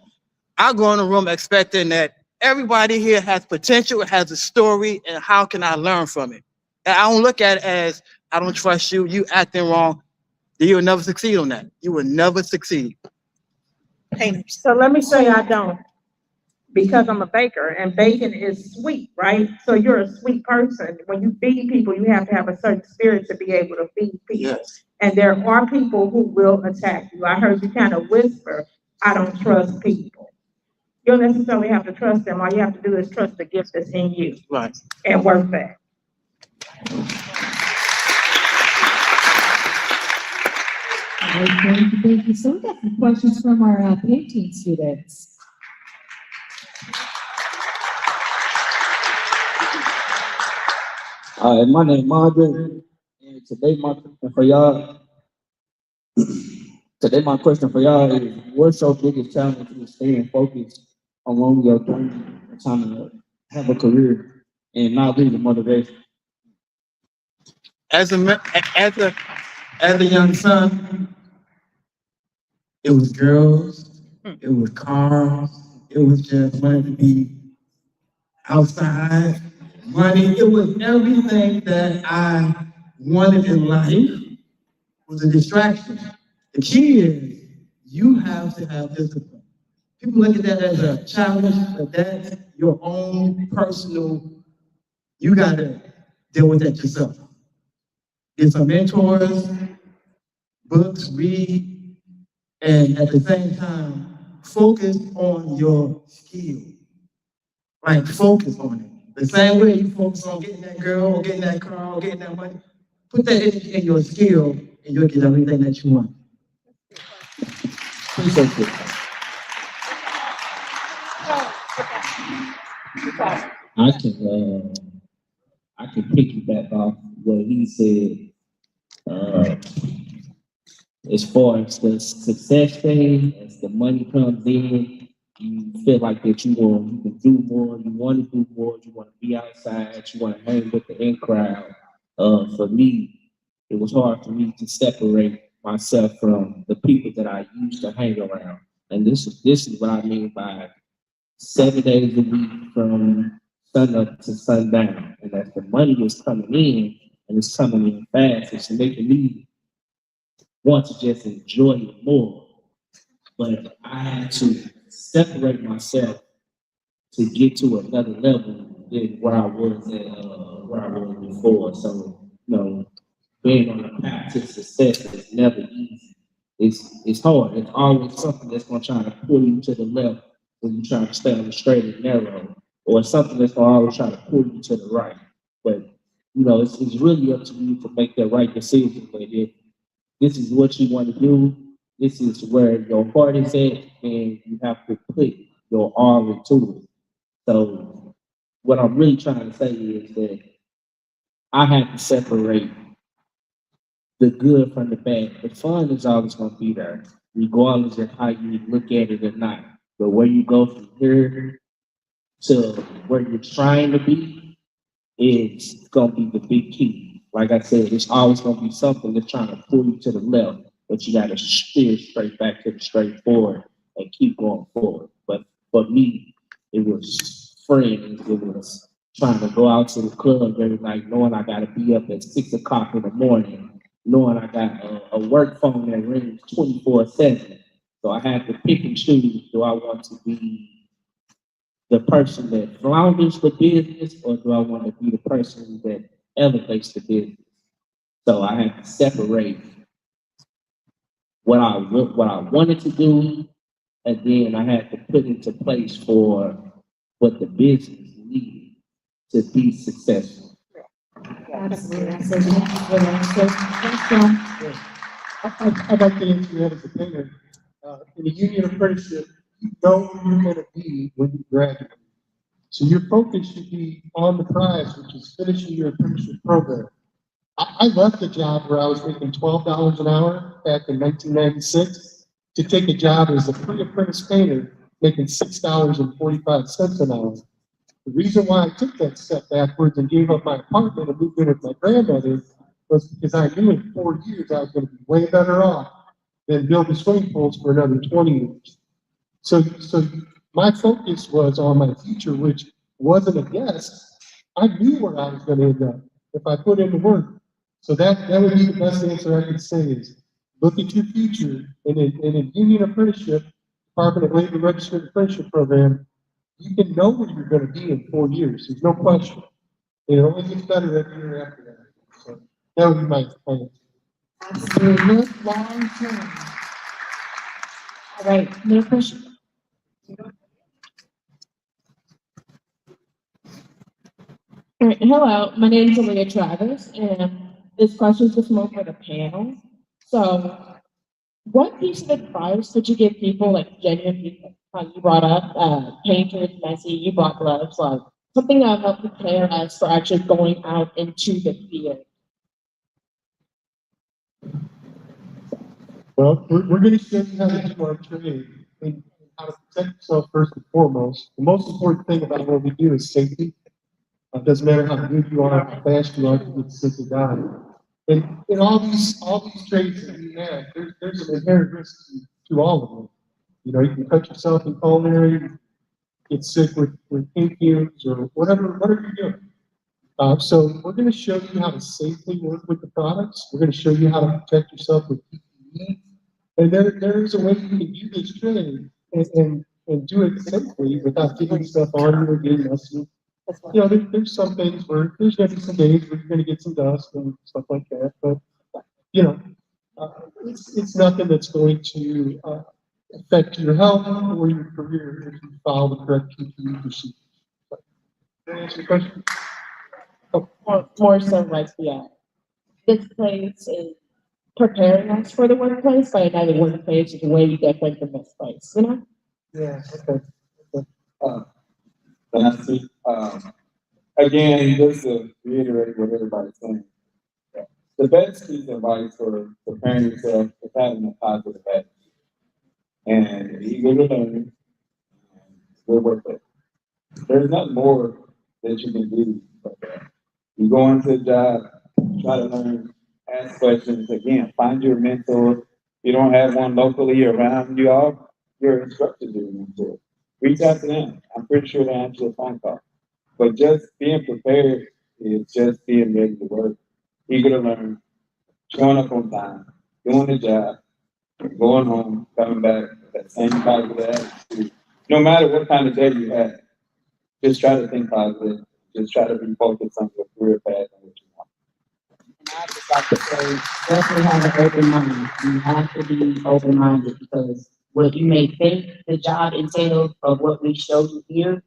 [SPEAKER 13] I go in the room expecting that everybody here has potential, has a story, and how can I learn from it? And I don't look at it as, I don't trust you, you acting wrong. You will never succeed on that. You will never succeed.
[SPEAKER 7] Hey, so let me say I don't, because I'm a baker and baking is sweet, right? So you're a sweet person. When you feed people, you have to have a certain spirit to be able to feed people.
[SPEAKER 13] Yes.
[SPEAKER 7] And there are people who will attack you. I heard you kind of whisper, I don't trust people. You don't necessarily have to trust them. All you have to do is trust the gift that's in you.
[SPEAKER 13] Right.
[SPEAKER 7] And work that.
[SPEAKER 2] Thank you. So we got some questions from our painting students.
[SPEAKER 1] Hi, my name is Margaret, and today my question for y'all. Is, what's your biggest challenge in staying focused along your dream and trying to have a career and not losing motivation?
[SPEAKER 13] As a young son,
[SPEAKER 6] It was girls, it was cars, it was just wanting to be outside, money. It was everything that I wanted in life was a distraction. The key is you have to have discipline. People look at that as a challenge, but that's your own personal, you gotta deal with that yourself. Get some mentors, books, read, and at the same time, focus on your skill. Like, focus on it. The same way you focus on getting that girl, or getting that car, or getting that money, put that energy in your skill, and you'll get everything that you want.
[SPEAKER 1] Appreciate it. I can piggyback off what he said. As far as the success thing, as the money comes in, you feel like that you can do more, you want to do more, you want to be outside, you want to hang with the in crowd. For me, it was hard for me to separate myself from the people that I used to hang around. And this is what I mean by 7 days a week from sun up to sundown. And as the money is coming in and it's coming in fast, it's making me want to just enjoy it more. But I had to separate myself to get to another level than where I was before. So, being on a path to success is never easy. It's hard. It's always something that's gonna try to pull you to the left when you try to stay on the straight and narrow, or something that's gonna always try to pull you to the right. But it's really up to you to make that right decision. But if this is what you want to do, this is where your heart is at, and you have to put your all into it. So what I'm really trying to say is that I have to separate the good from the bad. The fun is always going to be there, regardless of how you look at it or not. But where you go from here to where you're trying to be is going to be the big key. Like I said, it's always going to be something that's trying to pull you to the left, but you got to steer straight back to the straight forward and keep going forward. But for me, it was friends. It was trying to go out to the club every night, knowing I got to be up at 6 o'clock in the morning knowing I got a work phone that rings 24/7. So I had to pick and choose, do I want to be the person that flounders the business, or do I want to be the person that elevates the business? So I had to separate what I wanted to do, and then I had to put into place for what the business needed to be successful.
[SPEAKER 2] Absolutely. Absolutely. So, thanks, John.
[SPEAKER 10] I'd like to answer that as a painter. In a union apprenticeship, you know who you're gonna be when you graduate. So your focus should be on the prize, which is finishing your apprenticeship program. I left a job where I was making $12 an hour back in 1996 to take a job as a pre-apprentice painter, making $6.45 an hour. The reason why I took that step backwards and gave up my apartment and moved in with my grandmother was because I knew in 4 years I was going to be way better off than building swimming pools for another 20 years. So my focus was on my future, which wasn't a guess. I knew where I was going to end up if I put in the work. So that would be the best answer I could say is look at your future in a union apprenticeship, Department of Labor Registered Apprenticeship Program. You can know where you're going to be in 4 years. There's no question. It only gets better every year after that. So that would be my answer.
[SPEAKER 2] Absolutely. Look long term. All right, another question?
[SPEAKER 12] All right, hello, my name is Aaliyah Travis, and this question is just more for the panel. So, what piece of advice would you give people, like genuine people, how you brought up, painters, messy, you brought gloves, like something that will help prepare us for actually going out into the field?
[SPEAKER 10] Well, we're going to show you how to do our trade and how to protect yourself first and foremost. The most important thing about what we do is safety. It doesn't matter how good you are, how fast you are, you get sick or die. And in all these trades that we have, there's an inherent risk to all of them. You know, you can cut yourself in culinary, get sick with paint fumes or whatever you're doing. So we're going to show you how to safely work with the products. We're going to show you how to protect yourself with PPE. And there's a way you can do this trade and do it safely without getting stuff on you or getting messy. You know, there's some things where there's going to be some days where you're going to get some dust and stuff like that. But, you know, it's nothing that's going to affect your health or your career if you follow the correct PPE procedures. Did that answer your question?
[SPEAKER 12] More so like, yeah, this place is preparing us for the workplace, but another workplace is way different from this place, you know?
[SPEAKER 10] Yeah, okay.
[SPEAKER 8] Honestly, again, just to reiterate what everybody's saying, the best piece of advice for preparing yourself is having a positive attitude. And eager to learn, good work ethic. There's nothing more that you can do but that. You go into a job, try to learn, ask questions. Again, find your mentor. If you don't have one locally around you all, your instructors are your mentor. Reach out to them. I'm pretty sure they'll answer a phone call. But just being prepared is just being ready to work, eager to learn, showing up on time, doing the job, going home, coming back with that same positive attitude. No matter what kind of day you have, just try to think positive. Just try to be focused on your career path and what you want.
[SPEAKER 9] And I just like to say, definitely have an open mind. You have to be open-minded because what you may think the job entails of what we show you here,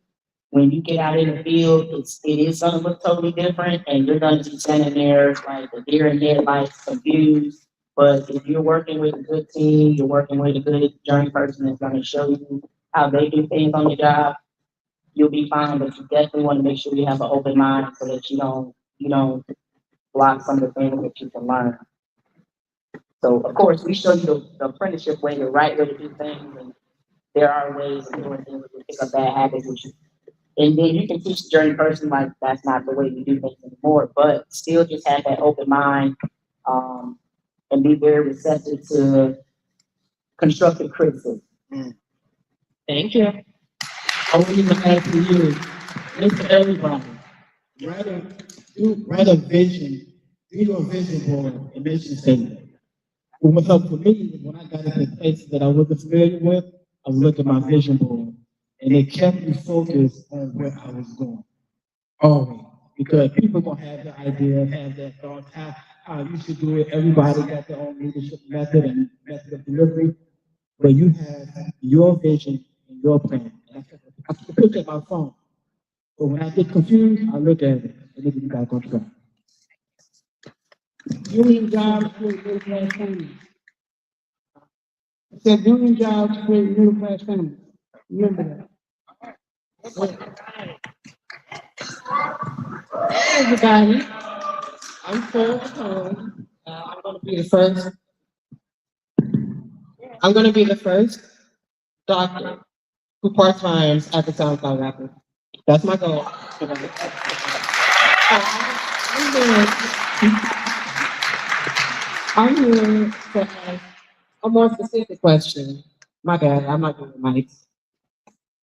[SPEAKER 9] when you get out in the field, it is going to look totally different, and you're going to be standing there like a deer in headlights, confused. But if you're working with a good team, you're working with a good journey person that's going to show you how they do things on the job, you'll be fine. But you definitely want to make sure you have an open mind so that you don't block some of the things that you can learn. So of course, we show you the apprenticeship way, the right way to do things, and there are ways of doing things to pick up bad habits, and then you can teach the journey person like that's not the way we do things anymore, but still just have that open mind and be very receptive to constructive criticism.
[SPEAKER 12] Thank you.
[SPEAKER 11] I want to add to you, Mr. Everybody, write a vision do your vision board and mission statement. What helped for me is when I got into places that I wasn't familiar with, I would look at my vision board, and it kept me focused on where I was going. Always. Because people gonna have their ideas, have their thoughts, how you should do it. Everybody got their own leadership method and method of delivery, but you have your vision and your plan. And I took a picture of my phone. But when I get confused, I look at it and then you gotta go try.
[SPEAKER 10] Union jobs create middle class families. I said union jobs create middle class families. Remember that.
[SPEAKER 12] Hey, everybody. I'm Phil Capone. I'm going to be the first doctor who part-times at the SoundCloud rapper. That's my goal. I'm here to ask a more specific question. My bad, I'm not doing mics.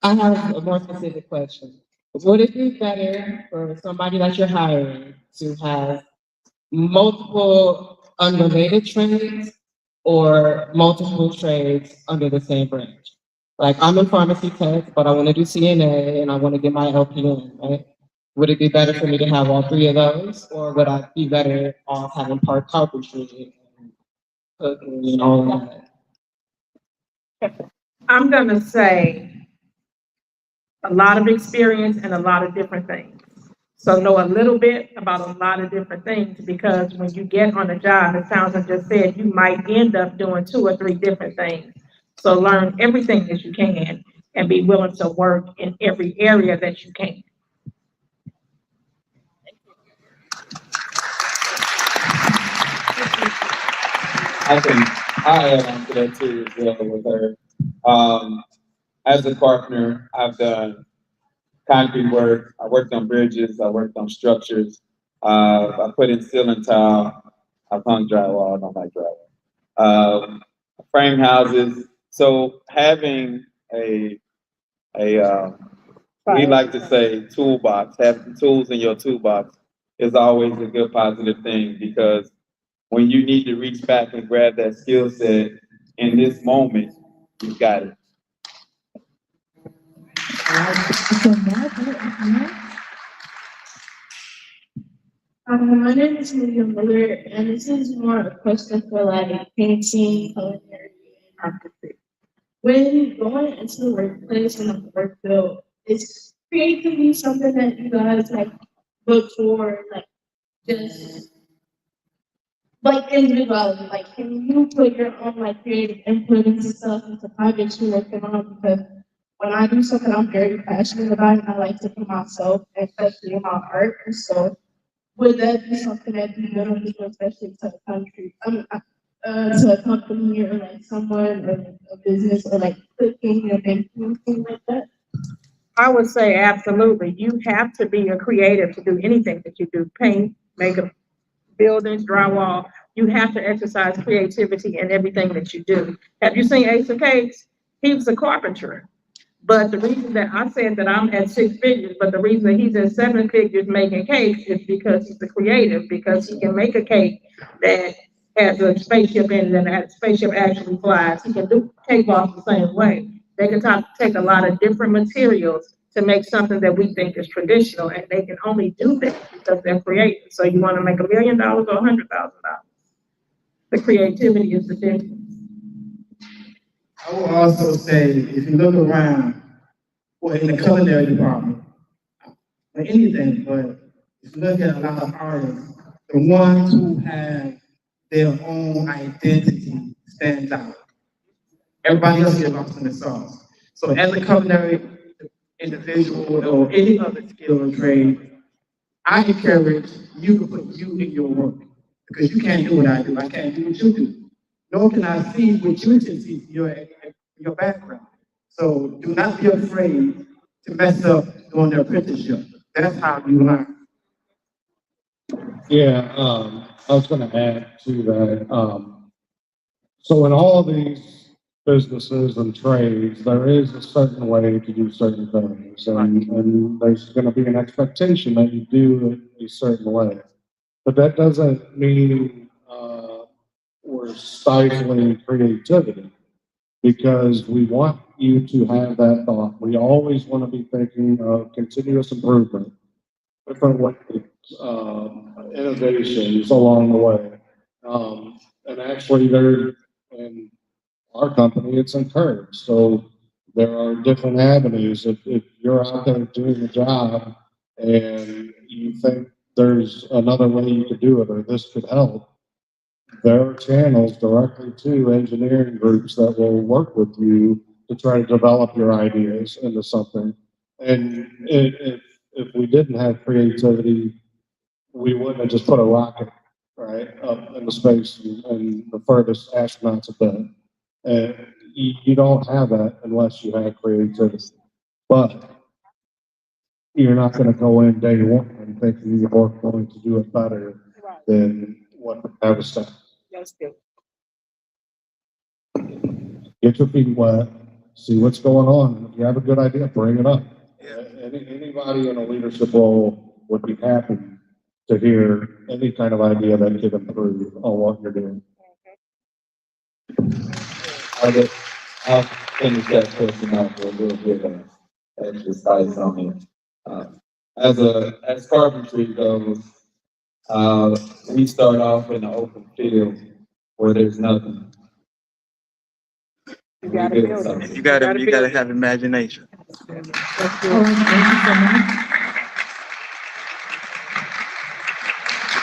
[SPEAKER 12] I have a more specific question. Would it be better for somebody that you're hiring to have multiple unrelated trades or multiple trades under the same branch? Like I'm in pharmacy tech, but I want to do CNA and I want to get my LPN, right? Would it be better for me to have all three of those, or would I be better off having part carpentry and cooking and all of that?
[SPEAKER 7] I'm gonna say a lot of experience and a lot of different things. So know a little bit about a lot of different things, because when you get on a job, it sounds like I just said, you might end up doing 2 or 3 different things. So learn everything that you can and be willing to work in every area that you can.
[SPEAKER 8] I add on to that too as well with her. As a partner, I've done concrete work. I worked on bridges. I worked on structures. I put in ceiling tile. I've hung drywall. I don't like drywall. Frame houses. So having we like to say toolbox, having tools in your toolbox is always a good positive thing, because when you need to reach back and grab that skill set in this moment, you've got it.
[SPEAKER 12] My name is William Miller, and this is more a question for like painting, culinary, and architecture. When going into the workplace and the work field, is creativity something that you guys like look for, like just like individuality? Like, can you put your own like creative input into stuff, into projects you're working on? Because when I do something I'm very passionate about, and I like to put myself, especially in my art, and so would that be something that you want to do, especially to a country, to a company or like someone or a business or like cooking or baking, anything like that?
[SPEAKER 7] I would say absolutely. You have to be a creative to do anything that you do. Paint, makeup, buildings, drywall. You have to exercise creativity in everything that you do. Have you seen Ace of Cakes? He was a carpenter. But the reason that I said that I'm at 6 figures, but the reason that he's at 7 figures making cakes is because he's a creative, because he can make a cake that has a spaceship in it and that spaceship actually flies. He can do cakewalks the same way. They can take a lot of different materials to make something that we think is traditional, and they can only do that because they're creative. So you want to make $1 million or $100,000. The creativity is the difference.
[SPEAKER 6] I will also say, if you look around, or in the culinary department, or anything, but if you look at a lot of artists, the ones who have their own identity stands out. Everybody else gets lost in the sauce. So as a culinary individual or any other skill or trade, I encourage you to put you in your work, because you can't do what I do. I can't do what you do. Nor can I see what you can see your background. So do not be afraid to mess up during the apprenticeship. That's how you learn.
[SPEAKER 3] Yeah, I was going to add to that. So in all of these businesses and trades, there is a certain way to do certain things, and there's going to be an expectation that you do it a certain way. But that doesn't mean, we're stifling creativity, because we want you to have that thought. We always want to be thinking of continuous improvement, different ways, innovations along the way. And actually there, in our company, it's encouraged. So there are different avenues. If you're out there doing the job and you think there's another way you could do it, or this could help, there are channels directly to engineering groups that will work with you to try to develop your ideas into something. And if we didn't have creativity, we wouldn't have just put a rocket right up into space and the furthest astronauts have been. And you don't have that unless you have creativity. But you're not going to go in day one and thinking you're going to do it better than what I was saying.
[SPEAKER 7] Yes, good.
[SPEAKER 3] Get your feet wet, see what's going on, and if you have a good idea, bring it up. Anybody in a leadership role would be happy to hear any kind of idea that could improve on what you're doing.
[SPEAKER 8] I'll finish that question out for a little bit of extra spice on it. As carpentry goes, we start off in an open field where there's nothing.
[SPEAKER 7] You gotta build it.
[SPEAKER 13] You gotta have imagination.
[SPEAKER 2] All right, thank you so much.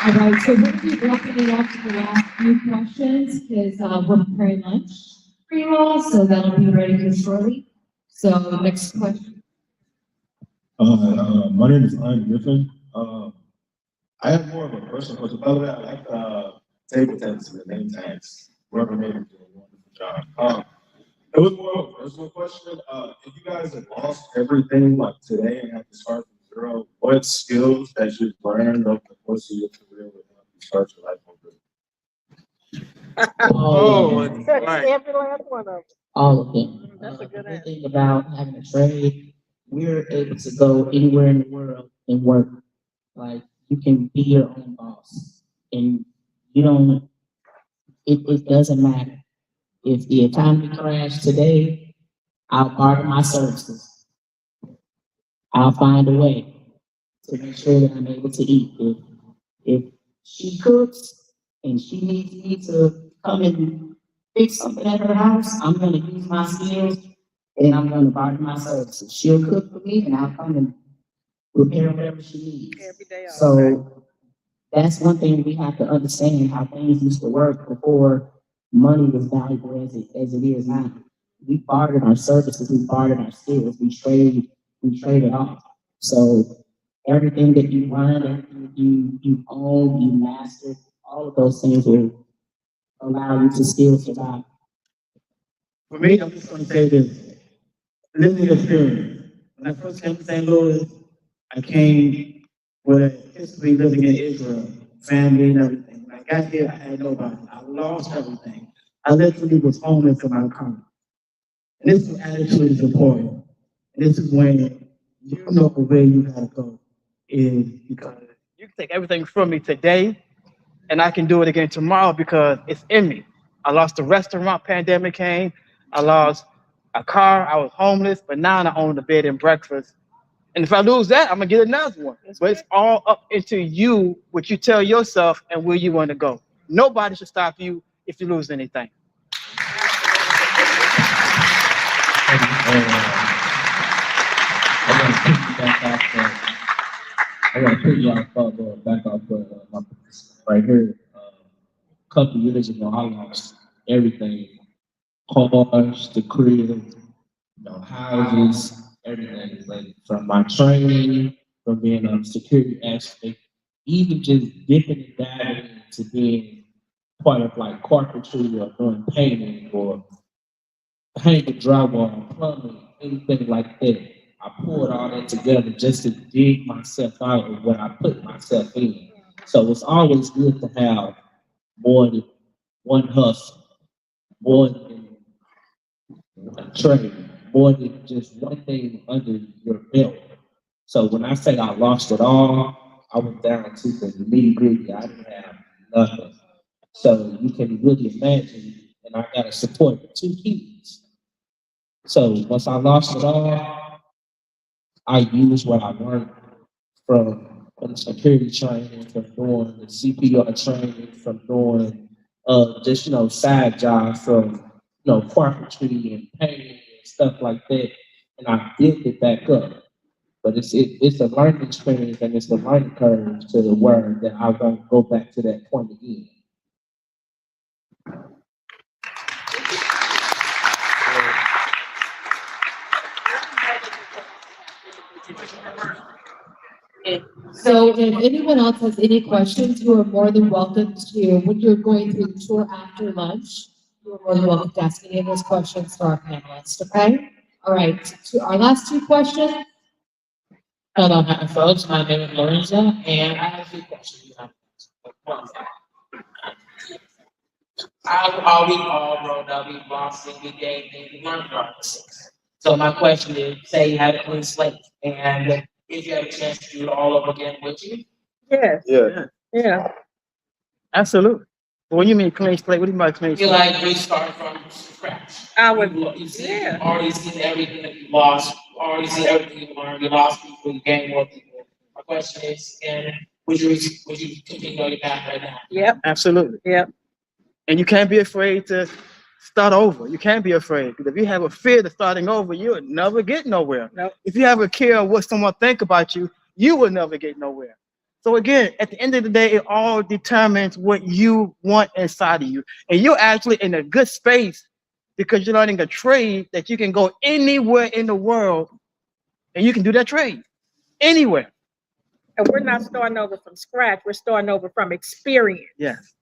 [SPEAKER 2] All right, so we'll be wrapping it up for the last few questions because we're preparing lunch for you all, so that'll be ready here shortly. So next question.
[SPEAKER 14] My name is Ian Griffin. I have more of a personal question. By the way, I like table tennis and the name tags. Whoever made it did a wonderful job. It was more of a personal question. If you guys have lost everything like today and have to start from zero, what skills that you've learned over the course of your career would help you start your life over?
[SPEAKER 7] Right. Every last one of them.
[SPEAKER 9] All of them.
[SPEAKER 7] That's a good
[SPEAKER 9] The
[SPEAKER 7] answer.
[SPEAKER 9] thing about having a trade, we're able to go anywhere in the world and work. Like, you can be your own boss, and you don't, it doesn't matter. If the economy crashed today, I'll barter my services. I'll find a way to make sure that I'm able to eat. If she cooks and she needs me to come and fix something at her house, I'm gonna use my skills and I'm gonna barter my services. She'll cook for me and I'll come and repair whatever she needs.
[SPEAKER 7] Every day.
[SPEAKER 9] So that's one thing we have to understand, how things used to work before money was valuable as it is now. We bartered our services, we bartered our skills, we traded off. So everything that you learn, everything you own, you master, all of those things will allow you to still survive.
[SPEAKER 11] For me, I'm just gonna say this, living experience. When I first came to St. Louis, I came with a history living in Israel, family and everything. When I got here, I had nobody. I lost everything. I literally was homeless in my car. And this is attitude is important. And this is when you know where you gotta go. Is because
[SPEAKER 13] You can take everything from me today, and I can do it again tomorrow because it's in me. I lost a restaurant, pandemic came. I lost a car. I was homeless, but now I own a bed and breakfast. And if I lose that, I'm gonna get another one. But it's all up into you, what you tell yourself and where you want to go. Nobody should stop you if you lose anything.
[SPEAKER 1] I want to piggyback back off right here. A couple years ago, I lost everything: cars, the crib, houses, everything. Like from my training, from being a security aspect, even just dipping and diving into being part of like carpentry or doing painting or painting drywall, plumbing, anything like that. I poured all that together just to dig myself out of what I put myself in. So it's always good to have more than one hustle, more than a trade, more than just one thing under your belt. So when I say I lost it all, I was down to the nitty-gritty. I didn't have nothing. So you can really imagine, and I got to support 2 kids. So once I lost it all, I used what I learned from the security training, from doing the CPR training, from doing just side jobs, from carpentry and painting and stuff like that, and I built it back up. But it's a learning experience and it's a learning curve to the word that I won't go back to that point again.
[SPEAKER 2] So if anyone else has any questions, you are more than welcome to, when you're going through the tour after lunch, you are more than welcome to ask any of those questions to our panelists, okay? All right, to our last 2 questions.
[SPEAKER 15] Hello, folks. My name is Lorenzo, and I have 2 questions. All we all grown up, we lost and we gained and we learned from mistakes. So my question is, say you had a clean slate, and if you had a chance to do it all over again, would you?
[SPEAKER 7] Yes. Yeah. Absolutely. What do you mean clean slate? What do you mean by clean
[SPEAKER 15] You
[SPEAKER 7] slate?
[SPEAKER 15] like restart from scratch.
[SPEAKER 7] I would,
[SPEAKER 15] You see, you already seen everything that you lost. You already seen everything you learned. You lost people. You gained more people. My question is, and would you continue on your path right now?
[SPEAKER 7] Yep. Absolutely. Yep. And you can't be afraid to start over. You can't be afraid, because if you have a fear of starting over, you'll never get nowhere. Nope. If you have a care of what someone think about you, you will never get nowhere. So again, at the end of the day, it all determines what you want inside of you. And you're actually in a good space because you're learning a trade that you can go anywhere in the world and you can do that trade anywhere. And we're not starting over from scratch. We're starting over from experience. Yes.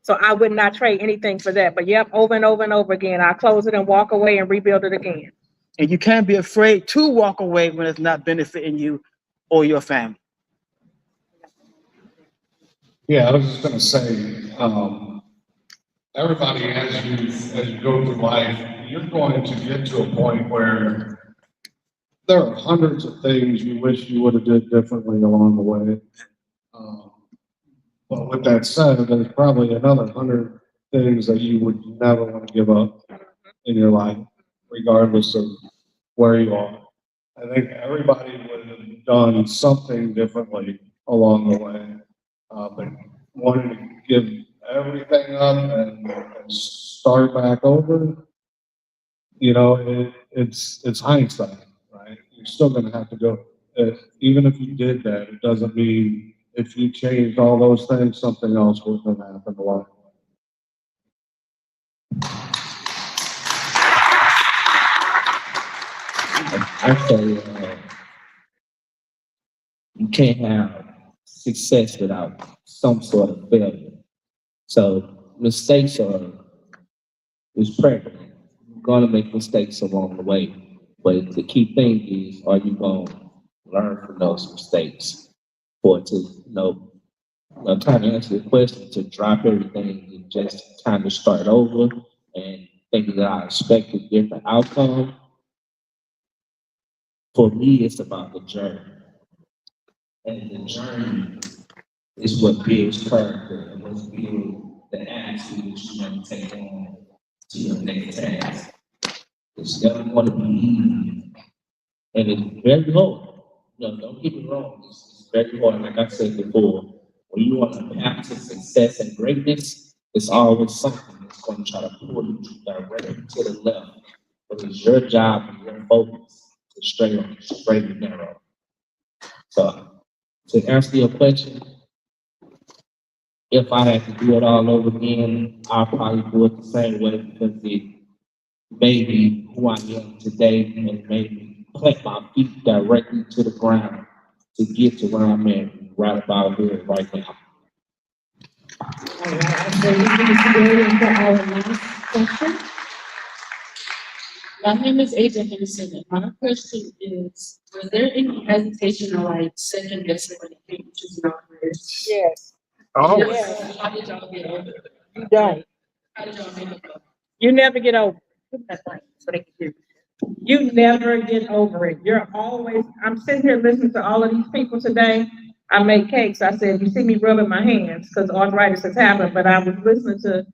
[SPEAKER 7] So I would not trade anything for that. But yep, over and over and over again, I close it and walk away and rebuild it again. And you can't be afraid to walk away when it's not benefiting you or your family.
[SPEAKER 3] Yeah, I was just gonna say, everybody, as you go through life, you're going to get to a point where there are hundreds of things you wish you would have did differently along the way. But with that said, there's probably another 100 things that you would never want to give up in your life, regardless of where you are. I think everybody would have done something differently along the way, but wanting to give everything up and start back over, it's hindsight, right? You're still going to have to go. Even if you did that, it doesn't mean if you changed all those things, something else would have happened along the way.
[SPEAKER 1] I say you can't have success without some sort of failure. So mistakes is prevalent. You're gonna make mistakes along the way, but the key thing is, are you gonna learn from those mistakes? Or to kind of answer your question, to drop everything and just kind of start over and think that I expect a different outcome. For me, it's about the journey. And the journey is what builds character and what builds the attitude that you want to take on to your next task. It's never going to be easy. And it's very hard. Don't get me wrong, it's very hard. Like I said before, when you want to path to success and greatness, it's always something that's going to try to pull you directly to the left. But it's your job and your focus to straight and narrow. So to answer your question, if I had to do it all over again, I'll probably do it the same way because it made me who I am today and made me plant my feet directly to the ground to get to where I'm at right about here, right now.
[SPEAKER 2] All right, so we can for our last question.
[SPEAKER 12] My name is Adrian Henderson, and my question is, was there any hesitation or like second guessing when it came to choosing our careers?
[SPEAKER 7] Yes.
[SPEAKER 12] Oh.
[SPEAKER 7] Yes.
[SPEAKER 12] How did y'all get over it?
[SPEAKER 7] You don't.
[SPEAKER 12] How did y'all make it go?
[SPEAKER 7] You never get over it. So they can hear you never get over it. You're always, I'm sitting here listening to all of these people today. I make cakes. I said, you see me rubbing my hands because arthritis has happened, but I was listening to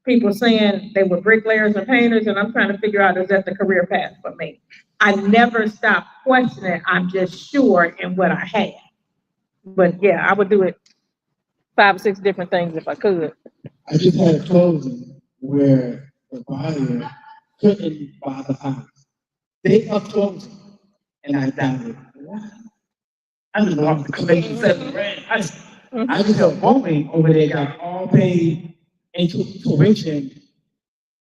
[SPEAKER 7] people saying they were bricklayers and painters, and I'm trying to figure out, is that the career path for me? I never stopped questioning. I'm just sure in what I had. But yeah, I would do it 5 or 6 different things if I could.
[SPEAKER 11] I just had a closing where the buyer couldn't buy the house. They up closing, and I doubted. What? I don't know I'm collecting $7 grand. I just felt Boeing over there got all paid into tuition,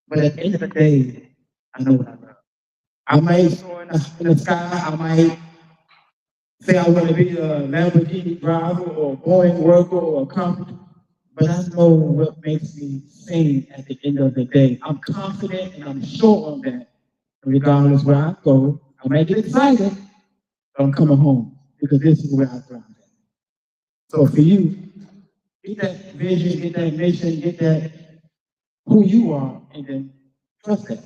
[SPEAKER 11] but at the end of the day, I know what I love. I might soar in the sky, I might say I want to be a Lamborghini driver or a Boeing worker or a carpenter, but I know what makes me sing at the end of the day. I'm confident and I'm sure of that. Regardless where I go, I might get excited, but I'm coming home because this is where I thrive. So for you, get that vision, get that mission, get that who you are, and then trust that.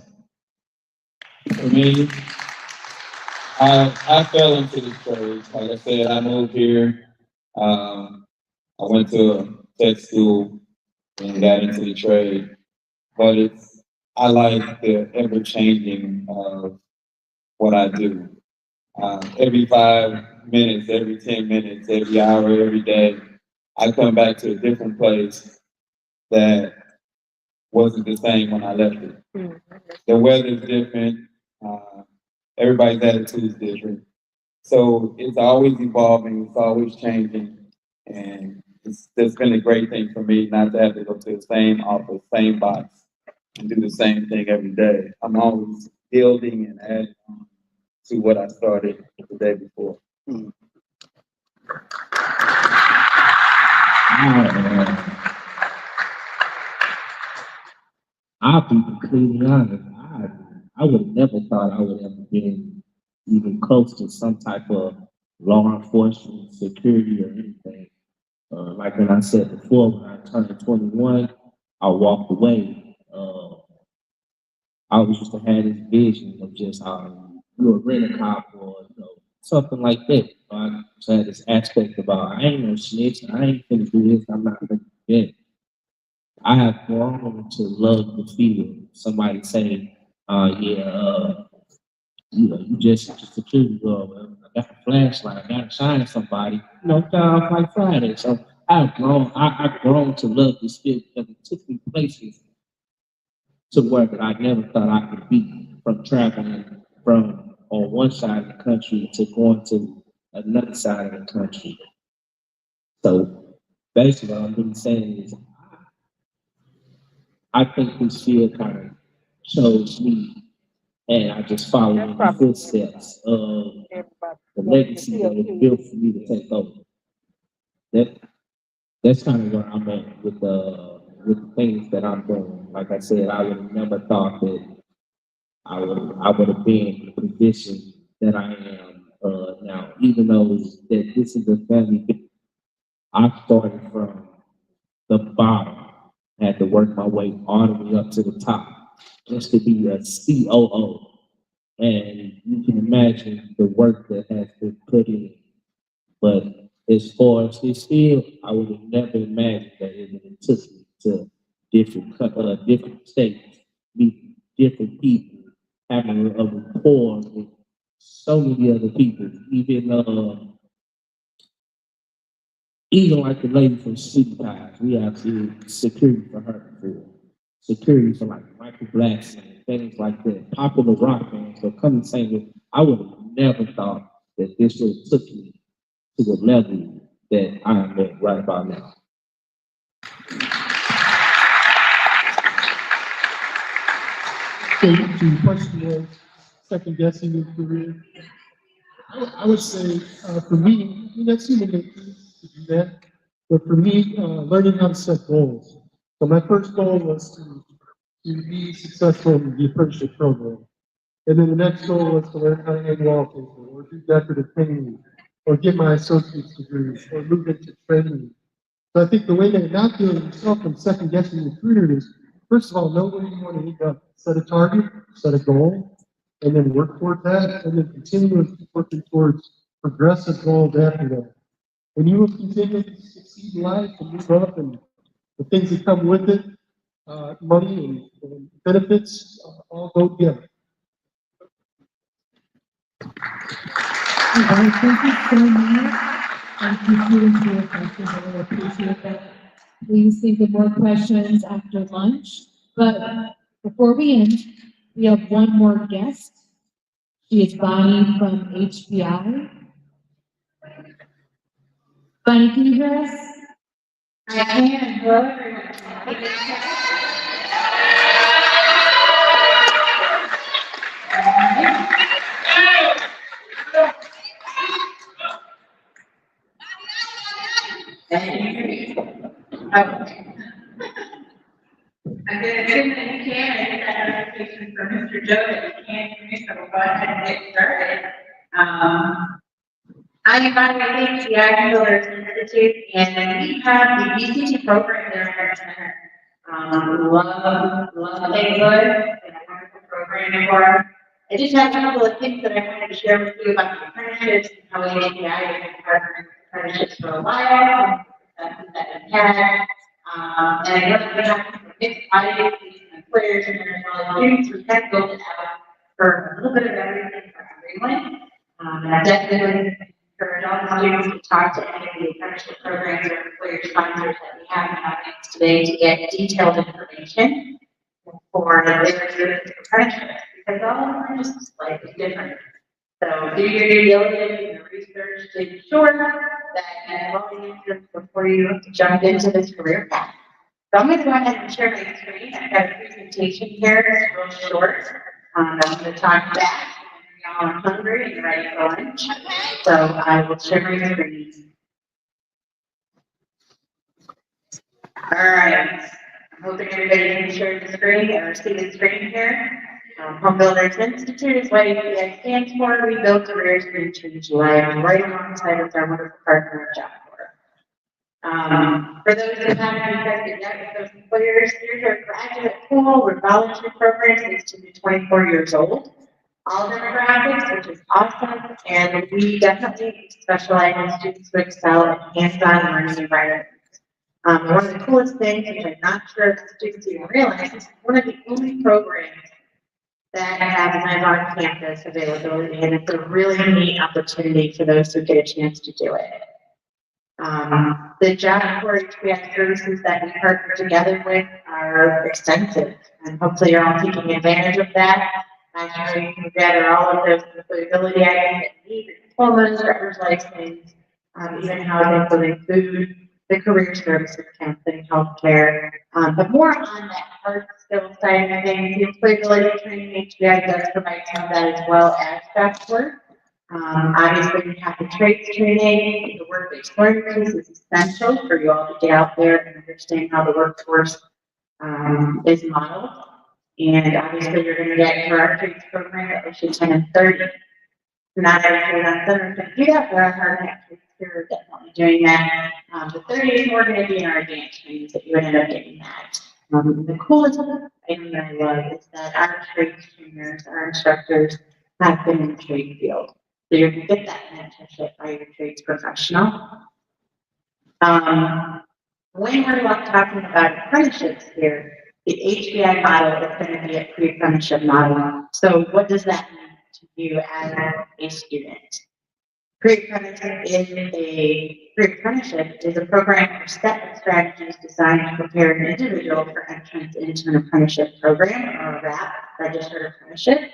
[SPEAKER 8] For me, I fell into the trade. Like I said, I moved here. I went to tech school and got into the trade. But I like the ever changing of what I do. Every 5 minutes, every 10 minutes, every hour, every day, I come back to a different place that wasn't the same when I left it. The weather's different. Everybody's attitude is different. So it's always evolving, it's always changing. And it's just been a great thing for me not to have to go to the same office, same box, and do the same thing every day. I'm always building and adding on to what I started the day before.
[SPEAKER 1] I'll be completely honest. I would have never thought I would have been even close to some type of law enforcement, security, or anything. Like when I said before, when I turned 21, I walked away. I was used to have this vision of just you a rent a cop or something like that. I just had this aspect about I ain't no snitch, I ain't gonna do this, I'm not gonna do that. I have grown to love the feeling. Somebody say, you just a security guard. Well, I got a flashlight, I gotta shine somebody, down like Friday. So I've grown to love this feeling because it took me places to where that I never thought I could be, from traveling from on one side of the country to going to another side of the country. So basically what I'm really saying is I think this field kind of chose me, and I just follow in the footsteps of the legacy that was built for me to take over. That's kind of where I'm at with the things that I'm doing. Like I said, I would have never thought that I would have been in the position that I am now. Even though that this is a family business, I started from the bottom, had to work my way all the way up to the top just to be a COO. And you can imagine the work that has been put in. But as far as this field, I would have never imagined that it took me to different states, meet different people, having a rapport with so many other people, even like the lady from City Ties, we have did security for her before. Security for like Michael Blackson, things like that. Popular rock bands will come and sing it. I would have never thought that this would have took me to the level that I am at right about now.
[SPEAKER 10] So the question was second guessing your career. I would say for me, that's human nature to do that. But for me, learning how to set goals. So my first goal was to be successful in the apprenticeship program. And then the next goal was to learn how to hang wallpaper or do decorative painting or get my associate's degree or move into training. So I think the way to not doing yourself and second guessing your career is, first of all, know where you want to end up. Set a target, set a goal, and then work toward that, and then continue working towards progressive goals after that. And you will continue to succeed in life and move up and the things that come with it, money and benefits, all go together.
[SPEAKER 2] All right, thank you so much. Thank you for your questions. I really appreciate that. Please think of more questions after lunch. But before we end, we have one more guest. She is Bonnie from HBI. Bonnie, can you hear us?
[SPEAKER 16] I can. Hello, everyone. I'm going to assume that you can. I get that notification from Mr. Joe that you can't hear me, so we'll go ahead and get started. I am Bonnie with HBI Builders Institute, and we have the BCT program there at our center. Love Lakewood, and a wonderful program for us. I just have a couple of things that I wanted to share with you about the apprenticeships and how HBI has been partnering with apprenticeships for a while, that we've had. And I know that we have mixed audiences and players in there as well as students. We have built it out for a little bit of everything for everyone. And I definitely encourage all the students to talk to any of the apprenticeship programs or employer sponsors that we have in our audience today to get detailed information for their students' apprenticeships, because all apprenticeships life is different. So do your due diligence and research to ensure that you have all the answers before you jump into this career path. So I'm going to go ahead and share my screen. I've got a presentation here, it's real short. I'm going to talk back. Y'all are hungry and ready for lunch. So I will share my screen. All right. I'm hoping everybody can share the screen or see the screen here. Home Builders Institute is what HBI stands for. We build careers for July, right alongside with our wonderful partner, Job Corps. For those who haven't invested yet with those employers, here's our graduate pool. We're volunteer programs 18 to 24 years old. All demographics, which is awesome, and we definitely specialize in students who excel in hands-on learning environments. One of the coolest things, which I'm not sure if students even realize, is one of the only programs that have live on campus availability, and it's a really neat opportunity for those who get a chance to do it. The Job Corps HBI services that we partner together with are extensive, and hopefully you're all taking advantage of that. I know you can gather all of those employability items that you need, diplomas, driver's license, even housing, including food, the career services, counseling, healthcare, but more on that hard skill side of things. The employability training HBI does provide some of that as well as job work. Obviously, we have the trades training. The work experience is essential for you all to get out there and understand how the workforce is modeled. And obviously, you're going to get for our trades program at issue 10 and 30. Not every trade on center can do that, but our hard hat trades are definitely doing that. The 30 is more going to be in our advanced trainings that you would end up getting that. The coolest thing that I love is that our trades trainers, our instructors, have been in the trade field. So you're going to get that mentorship by your trades professional. When we're talking about apprenticeships here, the HBI model is going to be a pre-apprenticeship model. So what does that mean to you as a student? Pre-apprenticeship is a program or set of strategies designed to prepare an individual for entrance into an apprenticeship program or a RAP, registered apprenticeship.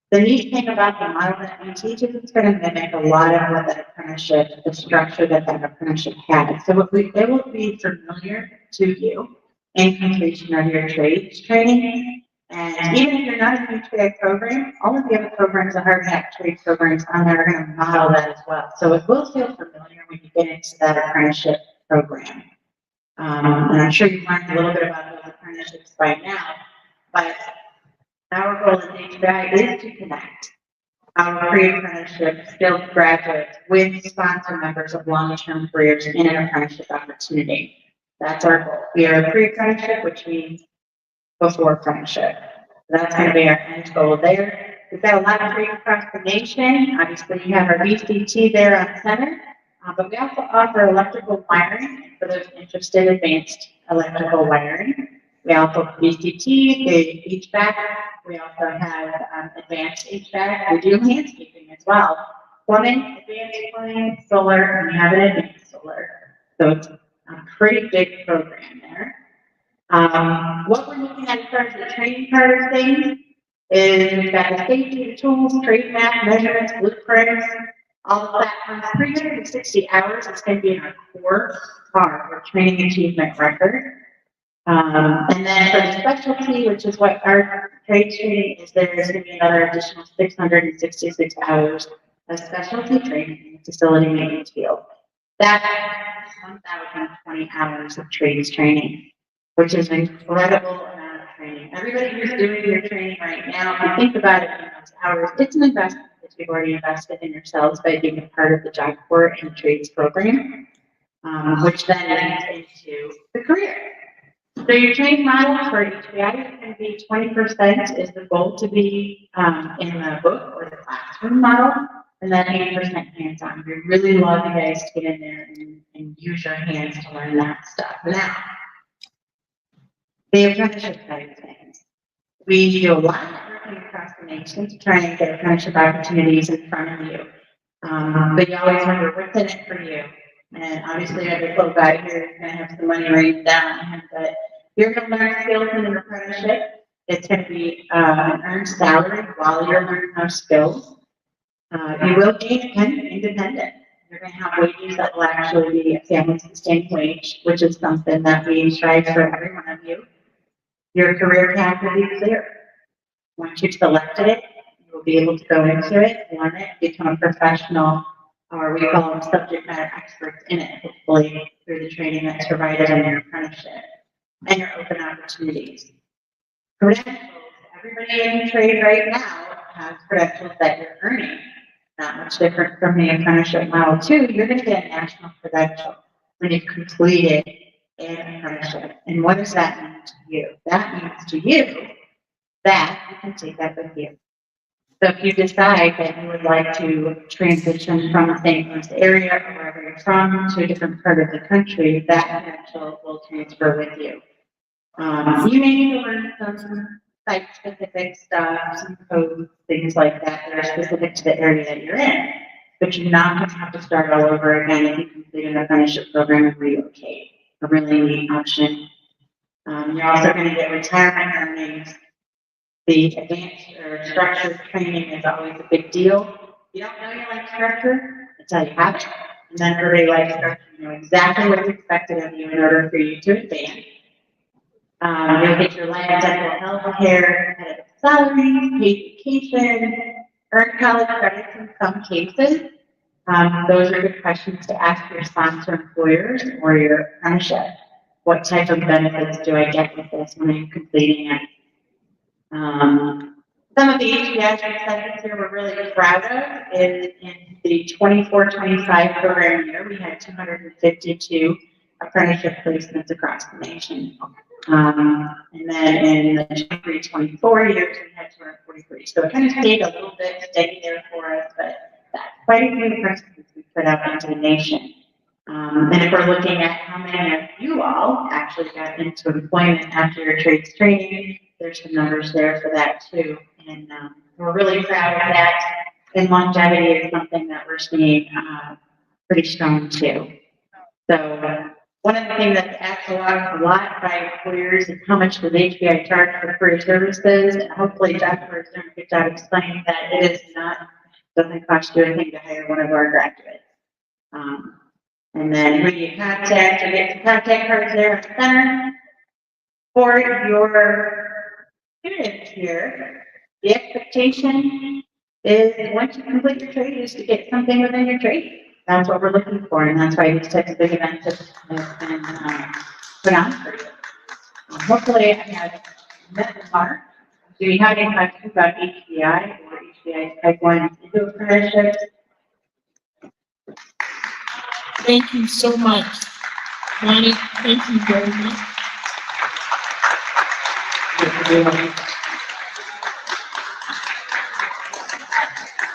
[SPEAKER 16] The neat thing about the model that we teach is it's going to mimic a lot of what that apprenticeship, the structure that apprenticeship has. So it will be familiar to you in completion of your trades training. And even if you're not in the HBI program, all of the other programs, the hard hat trade programs on there are going to model that as well. So it will feel familiar when you get into that apprenticeship program. And I'm sure you've learned a little bit about those apprenticeships by now, but our goal in HBI is to connect our pre-apprenticeship skilled graduates with sponsor members of long-term careers in an apprenticeship opportunity. That's our goal. We are a pre-apprenticeship, which means before apprenticeship. That's going to be our end goal there. We've got a lot of trades across the nation. Obviously, you have our BCT there on center. But we also offer electrical wiring for those interested in advanced electrical wiring. We also have VCT, the HVAC. We also have advanced HVAC. We do landscaping as well. Plumbing, advanced plumbing, solar, and we have an advanced solar. So it's a pretty big program there. What we're looking at as far as the training part of things is we've got the safety tools, trade map, measurements, blueprints, all of that. 360 hours is going to be in our core part, our training achievement record. And then for the specialty, which is what our trade training is, there is going to be another additional 666 hours of specialty training in the facility maintenance field. That's 1,020 hours of trades training, which is an incredible amount of training. Everybody who's doing your training right now, if you think about it in those hours, it's an investment that you've already invested in yourselves by being a part of the Job Corps and Trades program, which then leads into the career. So your training model for HBI is going to be 20% is the goal to be in the book or the classroom model, and then 80% hands-on. We really love you guys to get in there and use your hands to learn that stuff. Now, the apprenticeship side of things. We do a lot of networking across the nation to try and get apprenticeship opportunities in front of you. But you always wonder what's in it for you. And obviously, every little guy here is going to have some money raised down, but you're going to learn skills in an apprenticeship. It's going to be an earned salary while you're learning those skills. You will be independent. You're going to have wages that will actually be a family-sustained wage, which is something that we strive for every one of you. Your career path will be clear. Once you've selected it, you will be able to go into it, learn it, become a professional, or we call them subject matter experts in it, hopefully through the training that's provided in your apprenticeship and your open opportunities. Credentials. Everybody in the trade right now has credentials that you're earning. Not much different from the apprenticeship model too. You're going to get a national credential when you've completed an apprenticeship. And what does that mean to you? That means to you that you can take that with you. So if you decide that you would like to transition from the St. Louis area or wherever you're from to a different part of the country, that credential will transfer with you. You may need to learn some site-specific stuff, some codes, things like that that are specific to the area that you're in. But you're not going to have to start all over again if you complete an apprenticeship program and relocate. A really neat option. You're also going to get retirement earnings. The advanced or structured training is always a big deal. You don't know you like structure until you have it. And then everybody likes structure. You know exactly what's expected of you in order for you to advance. You'll get your life, dental, health care, competitive salary, paid vacation, earn college credits in some cases. Those are good questions to ask your sponsor employers or your apprenticeship. What type of benefits do I get with this when I'm completing it? Some of the HBS incentives here we're really proud of is in the 24-25 program year, we had 252 apprenticeship placements across the nation. And then in the 23-24 years, we had 243. So it kind of stayed a little bit steady there for us, but that's quite a few apprentices we put out into the nation. And if we're looking at how many of you all actually got into employment after your trades training, there's some numbers there for that too. And we're really proud of that. And longevity is something that we're seeing pretty strong too. So one of the things that's asked a lot by employers is how much does HBI charge for career services? And hopefully Job Corps is doing a good job explaining that it is not, doesn't cost you anything to hire one of our graduates. And then when you contact, you get some contact cards there at the center. For your students here, the expectation is once you complete your trade is to get something within your trade. That's what we're looking for, and that's why these types of big events have been put on for you. Hopefully, I have met the mark. Do you have any questions about HBI or HBI's pipeline into apprenticeships?
[SPEAKER 12] Thank you so much, Bonnie. Thank you very much.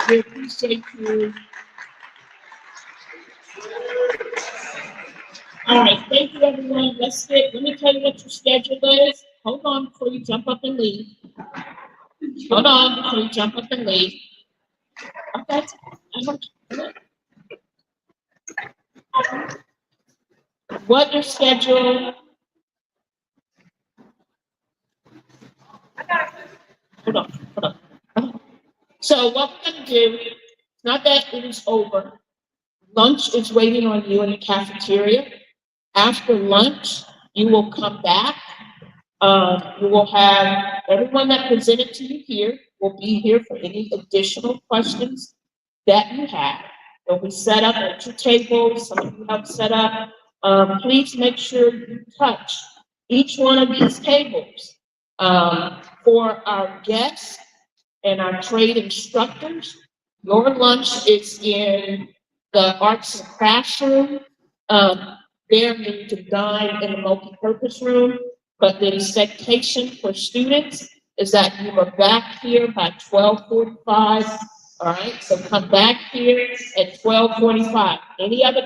[SPEAKER 12] We appreciate you
[SPEAKER 4] All right, thank you, everyone. Let me tell you what your schedule is. Hold on before you jump up and leave. Hold on before you jump up and leave. Okay. What your schedule? Hold on. So what we're gonna do, not that it is over. Lunch is waiting on you in the cafeteria. After lunch, you will come back. You will have everyone that presented to you here will be here for any additional questions that you have. They'll be set up at your tables. Some of you have set up. Please make sure you touch each one of these tables. For our guests and our trade instructors, your lunch is in the arts and crafts room. There you need to dine in the multi-purpose room, but the expectation for students is that you are back here by 12:45. All right, so come back here at 12:45. Any other